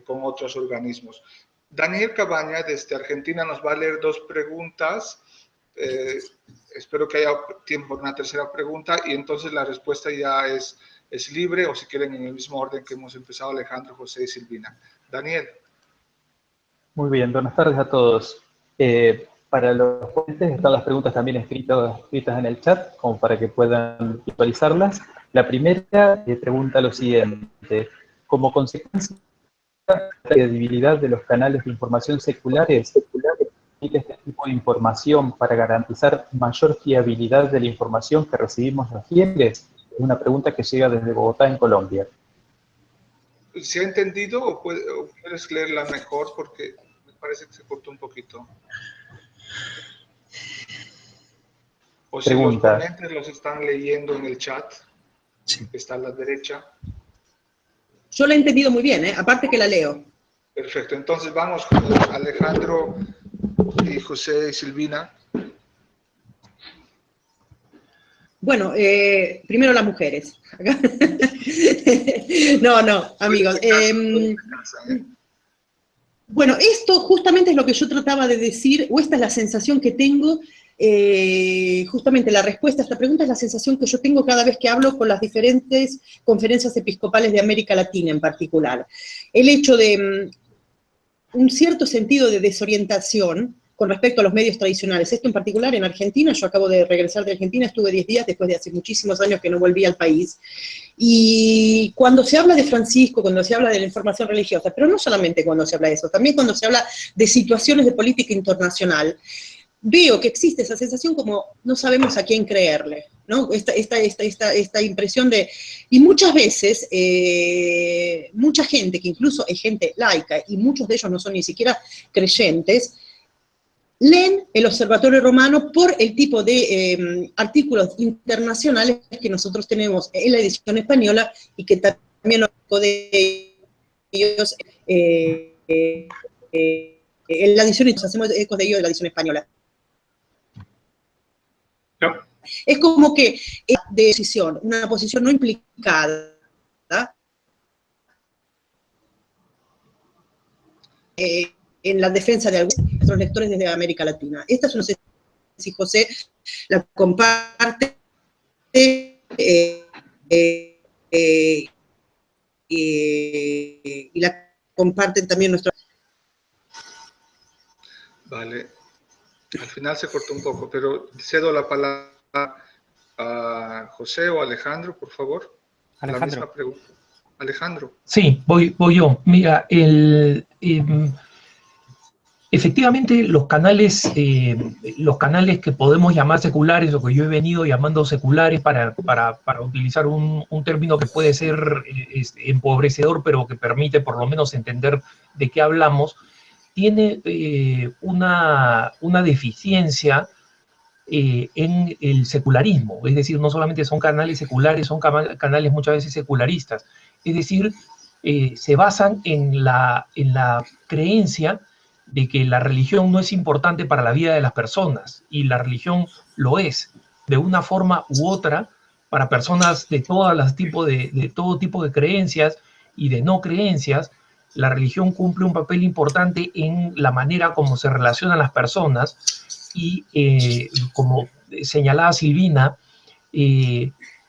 con otros organismos. Daniel Cabaña, desde Argentina, nos va a leer dos preguntas. Espero que haya tiempo para una tercera pregunta, y entonces la respuesta ya es libre, o si quieren en el mismo orden que hemos empezado, Alejandro, José y Silvina. Daniel. Muy bien, buenas tardes a todos. Para los ponentes están las preguntas también escritas en el chat, como para que puedan visualizarlas. La primera pregunta lo siguiente. Como consecuencia de la credibilidad de los canales de información seculares, este tipo de información para garantizar mayor fiabilidad de la información que recibimos los fieles? Es una pregunta que llega desde Bogotá, en Colombia. ¿Se ha entendido o puedes leerla mejor? Porque me parece que se cortó un poquito. O si los ponentes los están leyendo en el chat, sí, que está a la derecha. Yo la he entendido muy bien, aparte que la leo. Perfecto, entonces vamos con Alejandro y José y Silvina. Bueno, primero las mujeres. No, amigos. Bueno, esto justamente es lo que yo trataba de decir, o esta es la sensación que tengo, justamente la respuesta a esta pregunta es la sensación que yo tengo cada vez que hablo con las diferentes conferencias episcopales de América Latina en particular. El hecho de un cierto sentido de desorientación con respecto a los medios tradicionales. Esto en particular en Argentina, yo acabo de regresar de Argentina, estuve 10 días después de hace muchísimos años que no volví al país. Y cuando se habla de Francisco, cuando se habla de la información religiosa, pero no solamente cuando se habla de eso, también cuando se habla de situaciones de política internacional, veo que existe esa sensación como no sabemos a quién creerle, ¿no? Esta impresión de... Y muchas veces, mucha gente, que incluso es gente laica, y muchos de ellos no son ni siquiera creyentes, leen el Observatorio Romano por el tipo de artículos internacionales que nosotros tenemos en la edición española y que también los de ellos en la edición, y nos hacemos ecos de ellos de la edición española. No. Es como que es de decisión, una posición no implicada, en la defensa de algunos de nuestros lectores desde América Latina. Esta no sé si José la comparte y la comparten también nuestros... Vale. Al final se cortó un poco, pero cedo la palabra a José o Alejandro, por favor. Alejandro. La misma pregunta. Alejandro. Sí, voy yo. Mira, efectivamente los canales que podemos llamar seculares, o que yo he venido llamando seculares para utilizar un término que puede ser empobrecedor, pero que permite por lo menos entender de qué hablamos, tiene una deficiencia en el secularismo. Es decir, no solamente son canales seculares, son canales muchas veces secularistas. Es decir, se basan en la creencia de que la religión no es importante para la vida de las personas, y la religión lo es, de una forma u otra, para personas de todo tipo de creencias y de no creencias. La religión cumple un papel importante en la manera como se relacionan las personas, y como señalaba Silvina,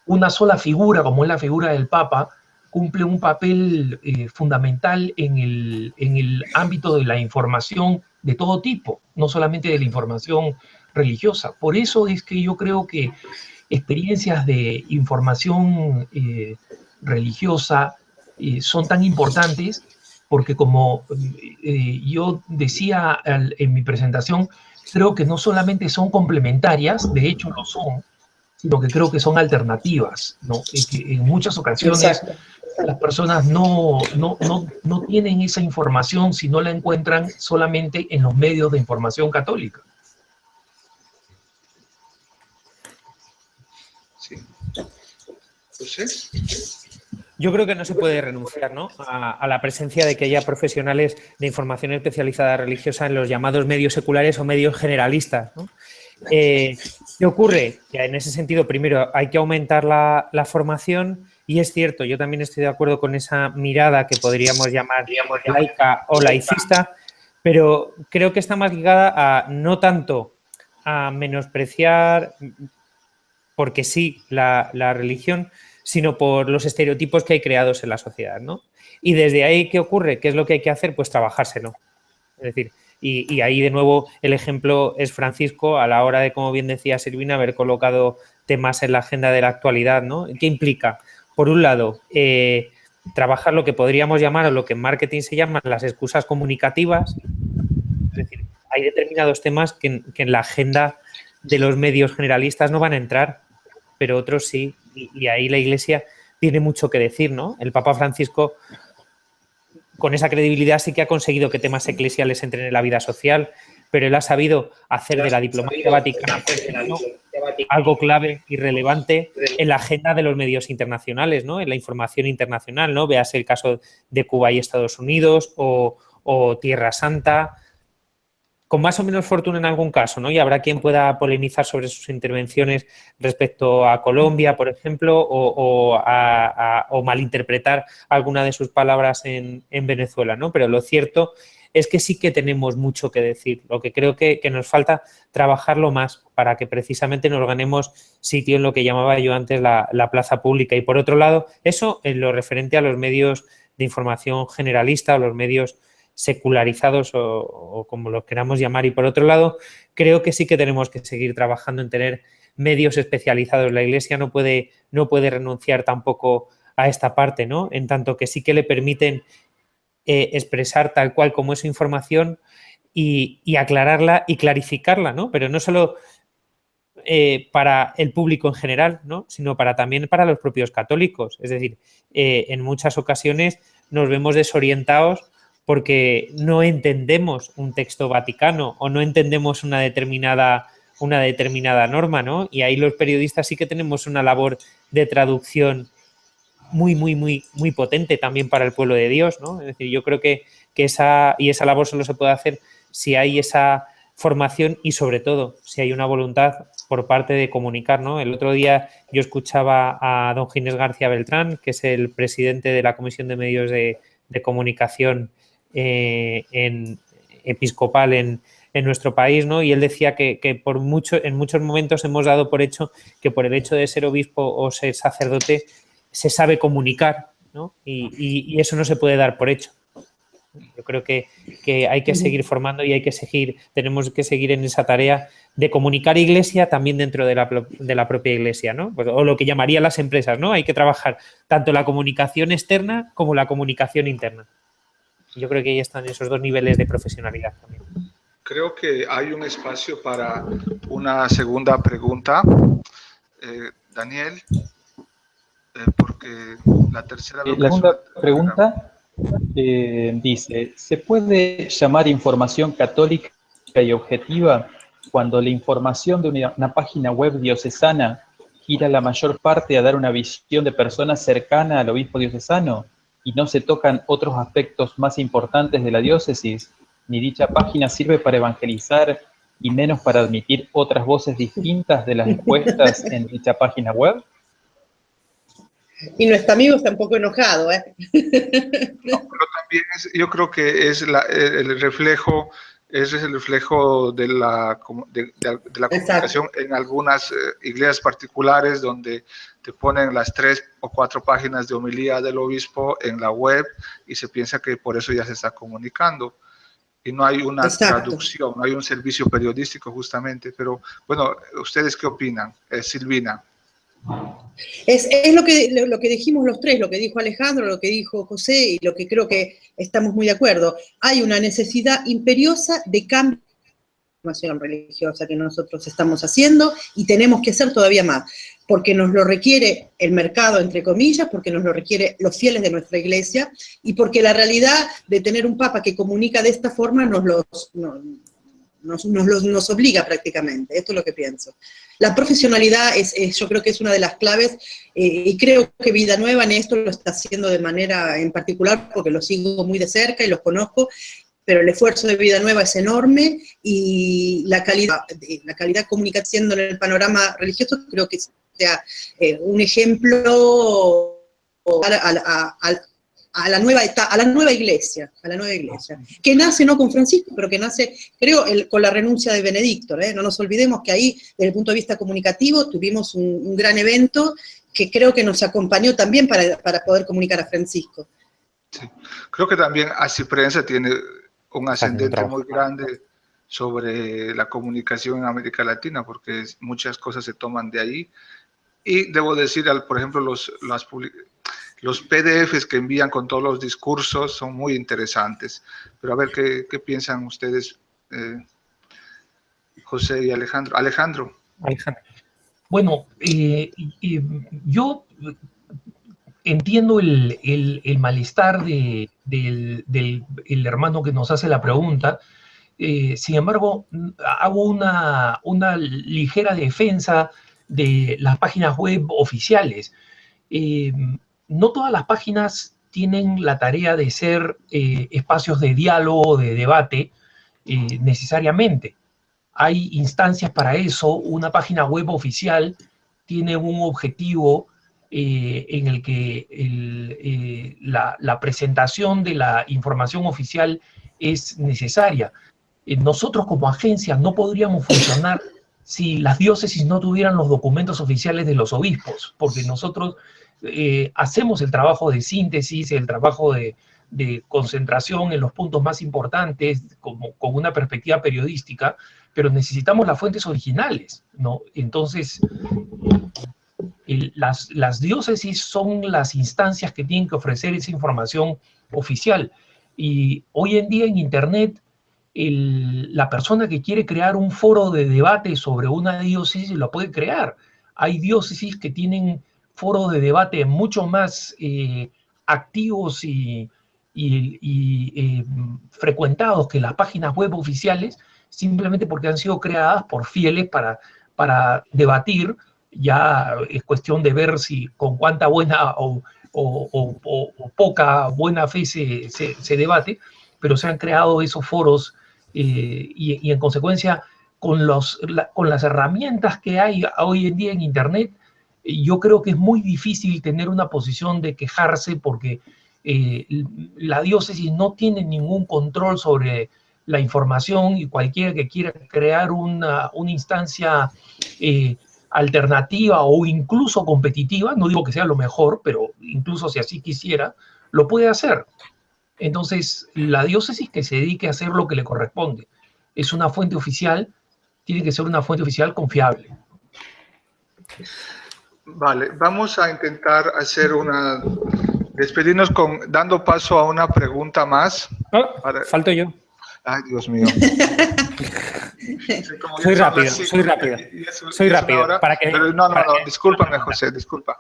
una sola figura, como es la figura del Papa, cumple un papel fundamental en el ámbito de la información de todo tipo, no solamente de la información religiosa. Por eso es que yo creo que experiencias de información religiosa son tan importantes, porque como yo decía en mi presentación, creo que no solamente son complementarias, de hecho lo son, sino que creo que son alternativas, ¿no? Que en muchas ocasiones... Exacto. Las personas no tienen esa información si no la encuentran solamente en los medios de información católica. Sí. ¿José? Yo creo que no se puede renunciar, ¿no?, a la presencia de que haya profesionales de información especializada religiosa en los llamados medios seculares o medios generalistas, ¿no? ¿Qué ocurre? Que en ese sentido, primero, hay que aumentar la formación, y es cierto, yo también estoy de acuerdo con esa mirada que podríamos llamar, laica o laicista, pero creo que está más ligada a no tanto a menospreciar, porque sí, la religión, sino por los estereotipos que hay creados en la sociedad, ¿no? Y desde ahí, ¿qué ocurre? ¿Qué es lo que hay que hacer? Pues trabajárselo. Es decir, Y ahí de nuevo el ejemplo es Francisco a la hora de, como bien decía Silvina, haber colocado temas en la agenda de la actualidad, ¿no? ¿Qué implica? Por un lado, trabajar lo que podríamos llamar o lo que en marketing se llaman las excusas comunicativas. Es decir, hay determinados temas que en la agenda de los medios generalistas no van a entrar, pero otros sí. Y ahí la Iglesia tiene mucho que decir, ¿no? El Papa Francisco, con esa credibilidad, sí que ha conseguido que temas eclesiales entren en la vida social, pero él ha sabido hacer de la diplomacia vaticana algo clave y relevante en la agenda de los medios internacionales, ¿no? En la información internacional, ¿no? Véase el caso de Cuba y Estados Unidos o Tierra Santa, con más o menos fortuna en algún caso, ¿no? Y habrá quien pueda polemizar sobre sus intervenciones respecto a Colombia, por ejemplo, o malinterpretar alguna de sus palabras en Venezuela, ¿no? Pero lo cierto es que sí que tenemos mucho que decir. Lo que creo que nos falta trabajarlo más para que precisamente nos ganemos sitio en lo que llamaba yo antes la plaza pública. Y por otro lado, eso en lo referente a los medios de información generalista o los medios secularizados o como los queramos llamar. Y por otro lado, creo que sí que tenemos que seguir trabajando en tener medios especializados. La Iglesia no puede renunciar tampoco a esta parte, ¿no? En tanto que sí que le permiten expresar tal cual como es su información y aclararla y clarificarla, ¿no? Pero no solo para el público en general, ¿no? Sino también para los propios católicos. Es decir, en muchas ocasiones nos vemos desorientados porque no entendemos un texto vaticano o no entendemos una determinada norma, ¿no? Y ahí los periodistas sí que tenemos una labor de traducción muy potente también para el pueblo de Dios, ¿no? Es decir, yo creo que esa labor solo se puede hacer si hay esa formación y, sobre todo, si hay una voluntad por parte de comunicar, ¿no? El otro día yo escuchaba a don Ginés García Beltrán, que es el presidente de la Comisión de Medios de Comunicación episcopal en nuestro país, ¿no? Y él decía que en muchos momentos hemos dado por hecho que por el hecho de ser obispo o ser sacerdote se sabe comunicar, ¿no? Y eso no se puede dar por hecho. Yo creo que hay que seguir formando y tenemos que seguir en esa tarea de comunicar Iglesia también dentro de la propia Iglesia, ¿no? Pues, o lo que llamarían las empresas, ¿no? Hay que trabajar tanto la comunicación externa como la comunicación interna. Yo creo que ahí están esos dos niveles de profesionalidad también. Creo que hay un espacio para una segunda pregunta. Daniel, porque la tercera... La segunda pregunta dice, ¿se puede llamar información católica y objetiva cuando la información de una página web diocesana gira la mayor parte a dar una visión de persona cercana al obispo diocesano y no se tocan otros aspectos más importantes de la diócesis, ni dicha página sirve para evangelizar y menos para admitir otras voces distintas de las expuestas en dicha página web? Y nuestro amigo está un poco enojado, ¿eh? No, pero también yo creo que es el reflejo de la comunicación en algunas iglesias particulares donde te ponen las 3 o 4 páginas de homilía del obispo en la web y se piensa que por eso ya se está comunicando. Y no hay una traducción, no hay un servicio periodístico justamente. Pero bueno, ¿ustedes qué opinan? Silvina. Es lo que dijimos los tres, lo que dijo Alejandro, lo que dijo José y lo que creo que estamos muy de acuerdo. Hay una necesidad imperiosa de cambio de formación religiosa que nosotros estamos haciendo y tenemos que hacer todavía más, porque nos lo requiere el mercado, entre comillas, porque nos lo requiere los fieles de nuestra iglesia y porque la realidad de tener un papa que comunica de esta forma nos obliga prácticamente. Esto es lo que pienso. La profesionalidad yo creo que es una de las claves y creo que Vida Nueva en esto lo está haciendo de manera en particular porque lo sigo muy de cerca y los conozco, pero el esfuerzo de Vida Nueva es enorme y la calidad comunicación en el panorama religioso creo que sea un ejemplo a la nueva iglesia, que nace no con Francisco, pero que nace, creo, con la renuncia de Benedicto, ¿eh? No nos olvidemos que ahí, desde el punto de vista comunicativo, tuvimos un gran evento que creo que nos acompañó también para poder comunicar a Francisco. Sí. Creo que también Así Prensa tiene un ascendente muy grande sobre la comunicación en América Latina, porque muchas cosas se toman de ahí. Y debo decir, por ejemplo, los PDFs que envían con todos los discursos son muy interesantes. Pero a ver, ¿qué piensan ustedes, José y Alejandro? Alejandro. Bueno, yo entiendo el malestar del hermano que nos hace la pregunta. Sin embargo, hago una ligera defensa de las páginas web oficiales. No todas las páginas tienen la tarea de ser espacios de diálogo, de debate, necesariamente. Hay instancias para eso. Una página web oficial tiene un objetivo en el que la presentación de la información oficial es necesaria. Nosotros como agencia no podríamos funcionar si las diócesis no tuvieran los documentos oficiales de los obispos, porque nosotros hacemos el trabajo de síntesis, el trabajo de concentración en los puntos más importantes, con una perspectiva periodística, pero necesitamos las fuentes originales, ¿no? Entonces, las diócesis son las instancias que tienen que ofrecer esa información oficial. Y hoy en día en Internet, la persona que quiere crear un foro de debate sobre una diócesis lo puede crear. Hay diócesis que tienen foros de debate mucho más activos y frecuentados que las páginas web oficiales, simplemente porque han sido creadas por fieles para debatir. Ya es cuestión de ver si con cuánta buena o poca buena fe se debate, pero se han creado esos foros y en consecuencia con las herramientas que hay hoy en día en Internet, yo creo que es muy difícil tener una posición de quejarse porque la diócesis no tiene ningún control sobre la información y cualquiera que quiera crear una instancia alternativa o incluso competitiva, no digo que sea lo mejor, pero incluso si así quisiera, lo puede hacer. Entonces, la diócesis que se dedique a hacer lo que le corresponde. Es una fuente oficial, tiene que ser una fuente oficial confiable. Vale, vamos a intentar despedirnos dando paso a una pregunta más. Falto yo. Ay, Dios mío. Soy rápido. Discúlpame, José, disculpa.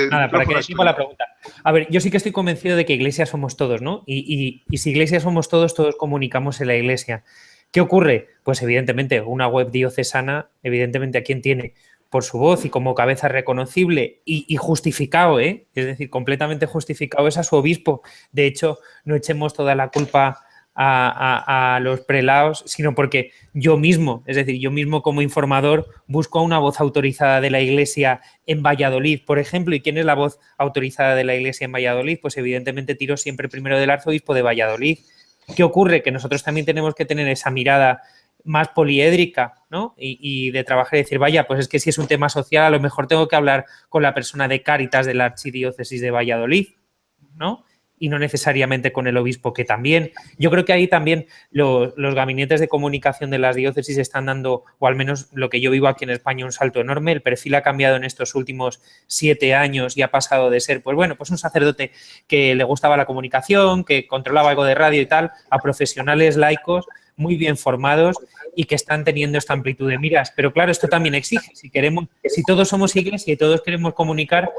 Para que decimos la pregunta. A ver, yo sí que estoy convencido de que iglesia somos todos, ¿no? Y si iglesia somos todos, todos comunicamos en la iglesia. ¿Qué ocurre? Pues evidentemente, una web diocesana, evidentemente a quien tiene por su voz y como cabeza reconocible y justificado, es decir, completamente justificado es a su obispo. De hecho, no echemos toda la culpa a los prelados, sino porque yo mismo, es decir, yo mismo como informador busco a una voz autorizada de la Iglesia en Valladolid, por ejemplo. ¿Y quién es la voz autorizada de la Iglesia en Valladolid? Pues evidentemente tiro siempre primero del arzobispo de Valladolid. ¿Qué ocurre? Que nosotros también tenemos que tener esa mirada más poliédrica, ¿no? Y de trabajar y decir, vaya, pues es que si es un tema social, a lo mejor tengo que hablar con la persona de Cáritas de la Archidiócesis de Valladolid, ¿no? Y no necesariamente con el obispo, que también. Yo creo que ahí también los gabinetes de comunicación de las diócesis están dando, o al menos lo que yo vivo aquí en España, un salto enorme. El perfil ha cambiado en estos últimos 7 años y ha pasado de ser, pues bueno, pues un sacerdote que le gustaba la comunicación, que controlaba algo de radio y tal, a profesionales laicos muy bien formados y que están teniendo esta amplitud de miras. Pero claro, esto también exige, si todos somos iglesia y todos queremos comunicar,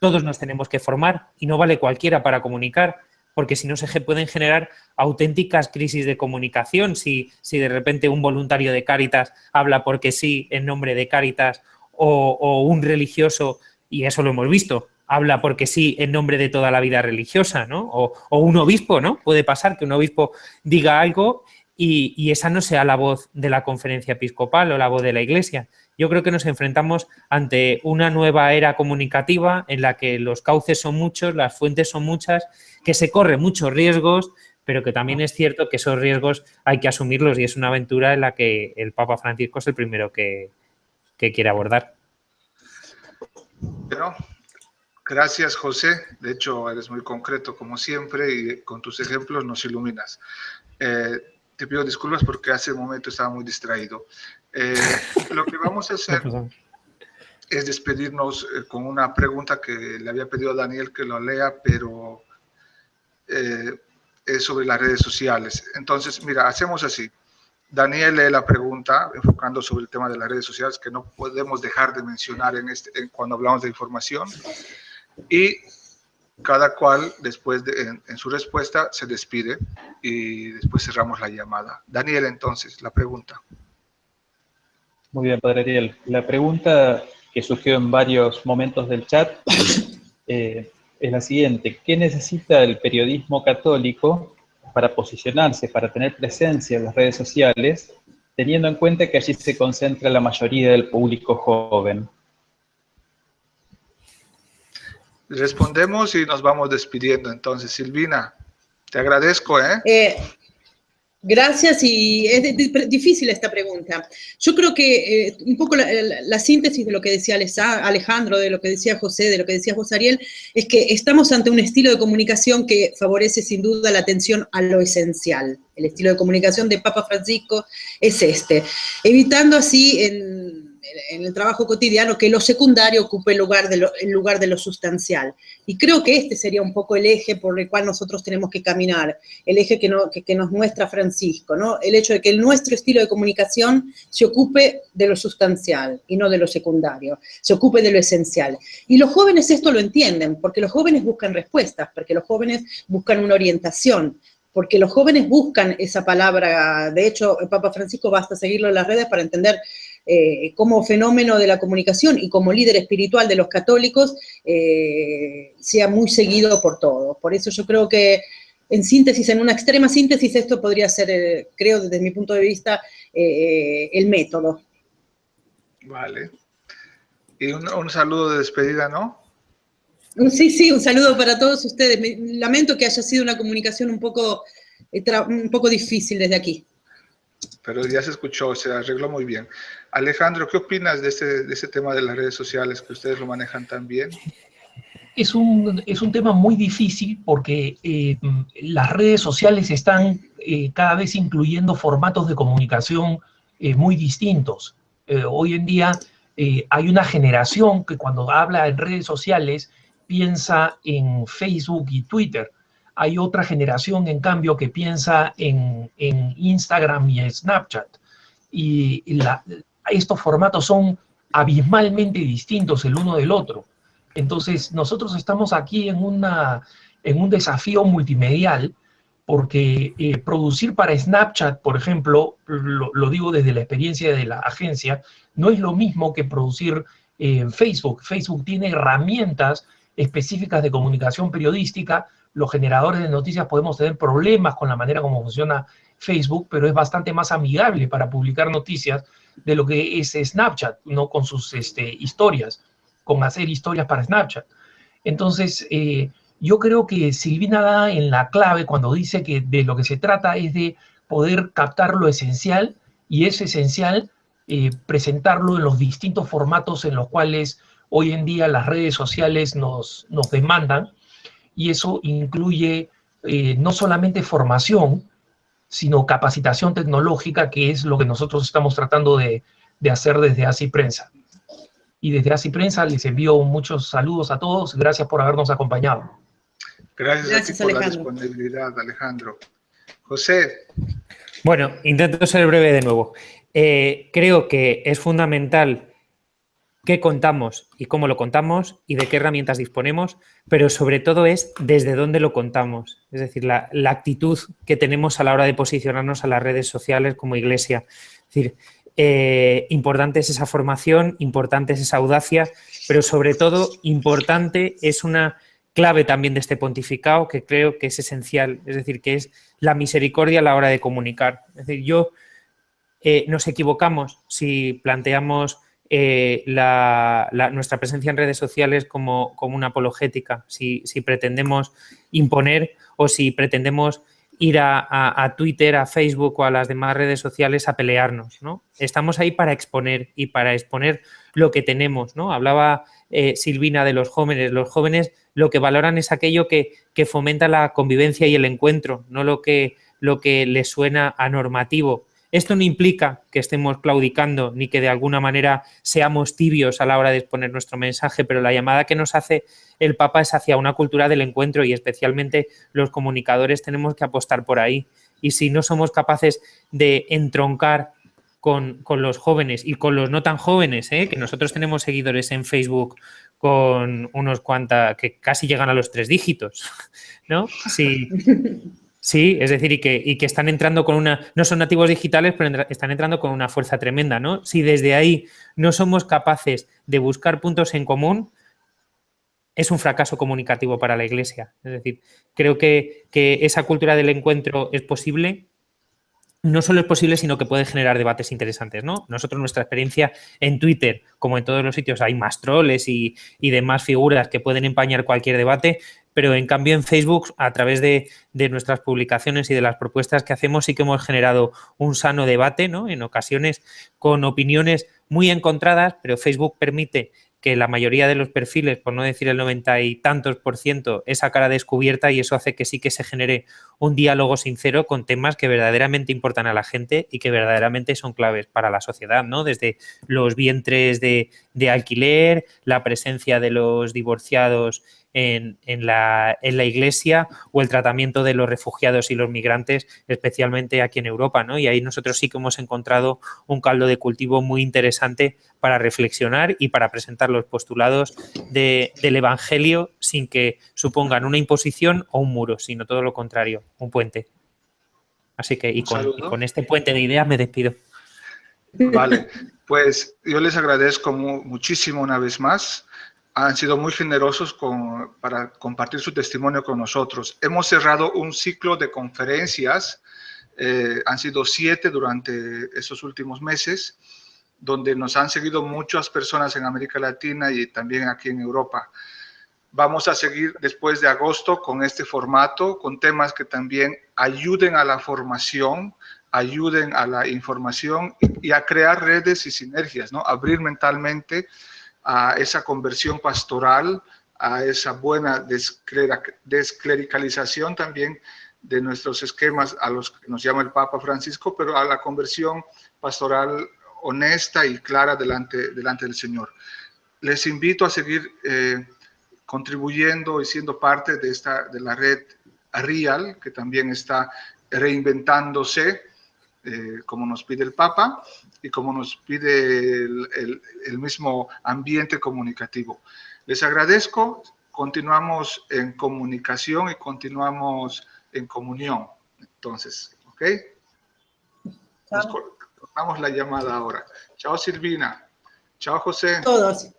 todos nos tenemos que formar y no vale cualquiera para comunicar, porque si no se pueden generar auténticas crisis de comunicación. Si de repente un voluntario de Cáritas habla porque sí en nombre de Cáritas o un religioso, y eso lo hemos visto, habla porque sí en nombre de toda la vida religiosa, ¿no? O un obispo, ¿no? Puede pasar que un obispo diga algo y esa no sea la voz de la conferencia episcopal o la voz de la Iglesia. Yo creo que nos enfrentamos ante una nueva era comunicativa en la que los cauces son muchos, las fuentes son muchas, que se corren muchos riesgos, pero que también es cierto que esos riesgos hay que asumirlos y es una aventura en la que el Papa Francisco es el primero que quiere abordar. Bueno, gracias, José. De hecho, eres muy concreto como siempre y con tus ejemplos nos iluminas. Te pido disculpas porque hace un momento estaba muy distraído. Lo que vamos a hacer es despedirnos con una pregunta que le había pedido a Daniel que lo lea, pero es sobre las redes sociales. Entonces, mira, hacemos así. Daniel lee la pregunta, enfocando sobre el tema de las redes sociales, que no podemos dejar de mencionar cuando hablamos de información. Y cada cual, después en su respuesta, se despide y después cerramos la llamada. Daniel, entonces, la pregunta. Muy bien, Padre Ariel. La pregunta que surgió en varios momentos del chat es la siguiente. ¿Qué necesita el periodismo católico para posicionarse, para tener presencia en las redes sociales, teniendo en cuenta que allí se concentra la mayoría del público joven? Respondemos y nos vamos despidiendo. Entonces, Silvina, te agradezco, Gracias, y es difícil esta pregunta. Yo creo que un poco la síntesis de lo que decía Alejandro, de lo que decía José, de lo que decía José Ariel, es que estamos ante un estilo de comunicación que favorece sin duda la atención a lo esencial. El estilo de comunicación de Papa Francisco es evitando así en el trabajo cotidiano que lo secundario ocupe el lugar de lo sustancial. Y creo que este sería un poco el eje por el cual nosotros tenemos que caminar, el eje que nos muestra Francisco, ¿no? El hecho de que nuestro estilo de comunicación se ocupe de lo sustancial y no de lo secundario, se ocupe de lo esencial. Y los jóvenes esto lo entienden, porque los jóvenes buscan respuestas, porque los jóvenes buscan una orientación, porque los jóvenes buscan esa palabra. De hecho, el Papa Francisco basta seguirlo en las redes para entender como fenómeno de la comunicación y como líder espiritual de los católicos, sea muy seguido por todos. Por eso yo creo que, en síntesis, en una extrema síntesis, esto podría ser, creo desde mi punto de vista, el método. Vale. Y un saludo de despedida, ¿no? Sí, un saludo para todos ustedes. Lamento que haya sido una comunicación un poco difícil desde aquí. Pero ya se escuchó, se arregló muy bien. Alejandro, ¿qué opinas de ese tema de las redes sociales, que ustedes lo manejan tan bien? Es un tema muy difícil porque las redes sociales están cada vez incluyendo formatos de comunicación muy distintos. Hoy en día hay una generación que cuando habla en redes sociales piensa en Facebook y Twitter. Hay otra generación, en cambio, que piensa en Instagram y en Snapchat. Y estos formatos son abismalmente distintos el uno del otro. Entonces, nosotros estamos aquí en un desafío multimedial, porque producir para Snapchat, por ejemplo, lo digo desde la experiencia de la agencia, no es lo mismo que producir en Facebook. Facebook tiene herramientas específicas de comunicación periodística. Los generadores de noticias podemos tener problemas con la manera como funciona Facebook, pero es bastante más amigable para publicar noticias de lo que es Snapchat, ¿no? Con sus historias, con hacer historias para Snapchat. Entonces, yo creo que Silvina da en la clave cuando dice que de lo que se trata es de poder captar lo esencial, y es esencial presentarlo en los distintos formatos en los cuales hoy en día las redes sociales nos demandan, y eso incluye no solamente formación, sino capacitación tecnológica, que es lo que nosotros estamos tratando de hacer desde ASI Prensa. Y desde ASI Prensa les envío muchos saludos a todos. Gracias por habernos acompañado. Gracias a ti por Alejandro. La disponibilidad, Alejandro. José. Bueno, intento ser breve de nuevo. Creo que es fundamental qué contamos y cómo lo contamos y de qué herramientas disponemos, pero sobre todo es desde dónde lo contamos. Es decir, la actitud que tenemos a la hora de posicionarnos a las redes sociales como iglesia. Es decir, importante es esa formación, importante es esa audacia, pero sobre todo importante es una clave también de este pontificado que creo que es esencial, es decir, que es la misericordia a la hora de comunicar. Es decir, nos equivocamos si planteamos nuestra presencia en redes sociales como una apologética, si pretendemos imponer o si pretendemos ir a Twitter, a Facebook o a las demás redes sociales a pelearnos, ¿no? Estamos ahí para exponer y para exponer lo que tenemos, ¿no? Hablaba Silvina de los jóvenes. Los jóvenes lo que valoran es aquello que fomenta la convivencia y el encuentro, no lo que lo que les suena a normativo. Esto no implica que estemos claudicando ni que de alguna manera seamos tibios a la hora de exponer nuestro mensaje, pero la llamada que nos hace el Papa es hacia una cultura del encuentro y especialmente los comunicadores tenemos que apostar por ahí. Y si no somos capaces de entroncar con los jóvenes y con los no tan jóvenes, que nosotros tenemos seguidores en Facebook con unos cuantos que casi llegan a los 3 dígitos, ¿no? Sí. Sí, es decir, y que están entrando con una... No son nativos digitales, pero están entrando con una fuerza tremenda, ¿no? Si desde ahí no somos capaces de buscar puntos en común, es un fracaso comunicativo para la Iglesia. Es decir, creo que esa cultura del encuentro es posible. No solo es posible, sino que puede generar debates interesantes, ¿no? Nosotros, nuestra experiencia en Twitter, como en todos los sitios, hay más troles y demás figuras que pueden empañar cualquier debate, pero en cambio en Facebook, a través de nuestras publicaciones y de las propuestas que hacemos, sí que hemos generado un sano debate, ¿no? En ocasiones con opiniones muy encontradas, pero Facebook permite que la mayoría de los perfiles, por no decir el 90 y tantos %, es a cara descubierta y eso hace que sí que se genere un diálogo sincero con temas que verdaderamente importan a la gente y que verdaderamente son claves para la sociedad, ¿no? Desde los vientres de alquiler, la presencia de los divorciados en la Iglesia o el tratamiento de los refugiados y los migrantes, especialmente aquí en Europa, ¿no? Y ahí nosotros sí que hemos encontrado un caldo de cultivo muy interesante para reflexionar y para presentar los postulados del Evangelio sin que supongan una imposición o un muro, sino todo lo contrario, un puente. Así que, y con este puente de ideas me despido. Vale, pues yo les agradezco muchísimo una vez más. Han sido muy generosos para compartir su testimonio con nosotros. Hemos cerrado un ciclo de conferencias, han sido 7 durante esos últimos meses, donde nos han seguido muchas personas en América Latina y también aquí en Europa. Vamos a seguir después de agosto con este formato, con temas que también ayuden a la formación, ayuden a la información y a crear redes y sinergias, ¿no? Abrir mentalmente a esa conversión pastoral, a esa buena desclericalización también de nuestros esquemas a los que nos llama el Papa Francisco, pero a la conversión pastoral honesta y clara delante del Señor. Les invito a seguir contribuyendo y siendo parte de la red Real, que también está reinventándose, como nos pide el Papa y como nos pide el mismo ambiente comunicativo. Les agradezco, continuamos en comunicación y continuamos en comunión. Entonces, ¿ok? Nos cortamos la llamada ahora. Chao, Silvina. Chao, José. Todos.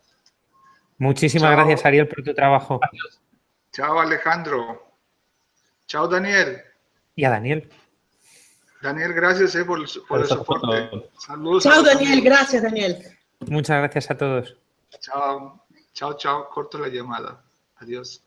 Muchísimas gracias, Ariel, por tu trabajo. Adiós. Chao, Alejandro. Chao, Daniel. Y a Daniel. Daniel, gracias por el soporte. Saludos. Chao, Daniel. Gracias, Daniel. Muchas gracias a todos. Chao. Chao, chao. Corto la llamada. Adiós.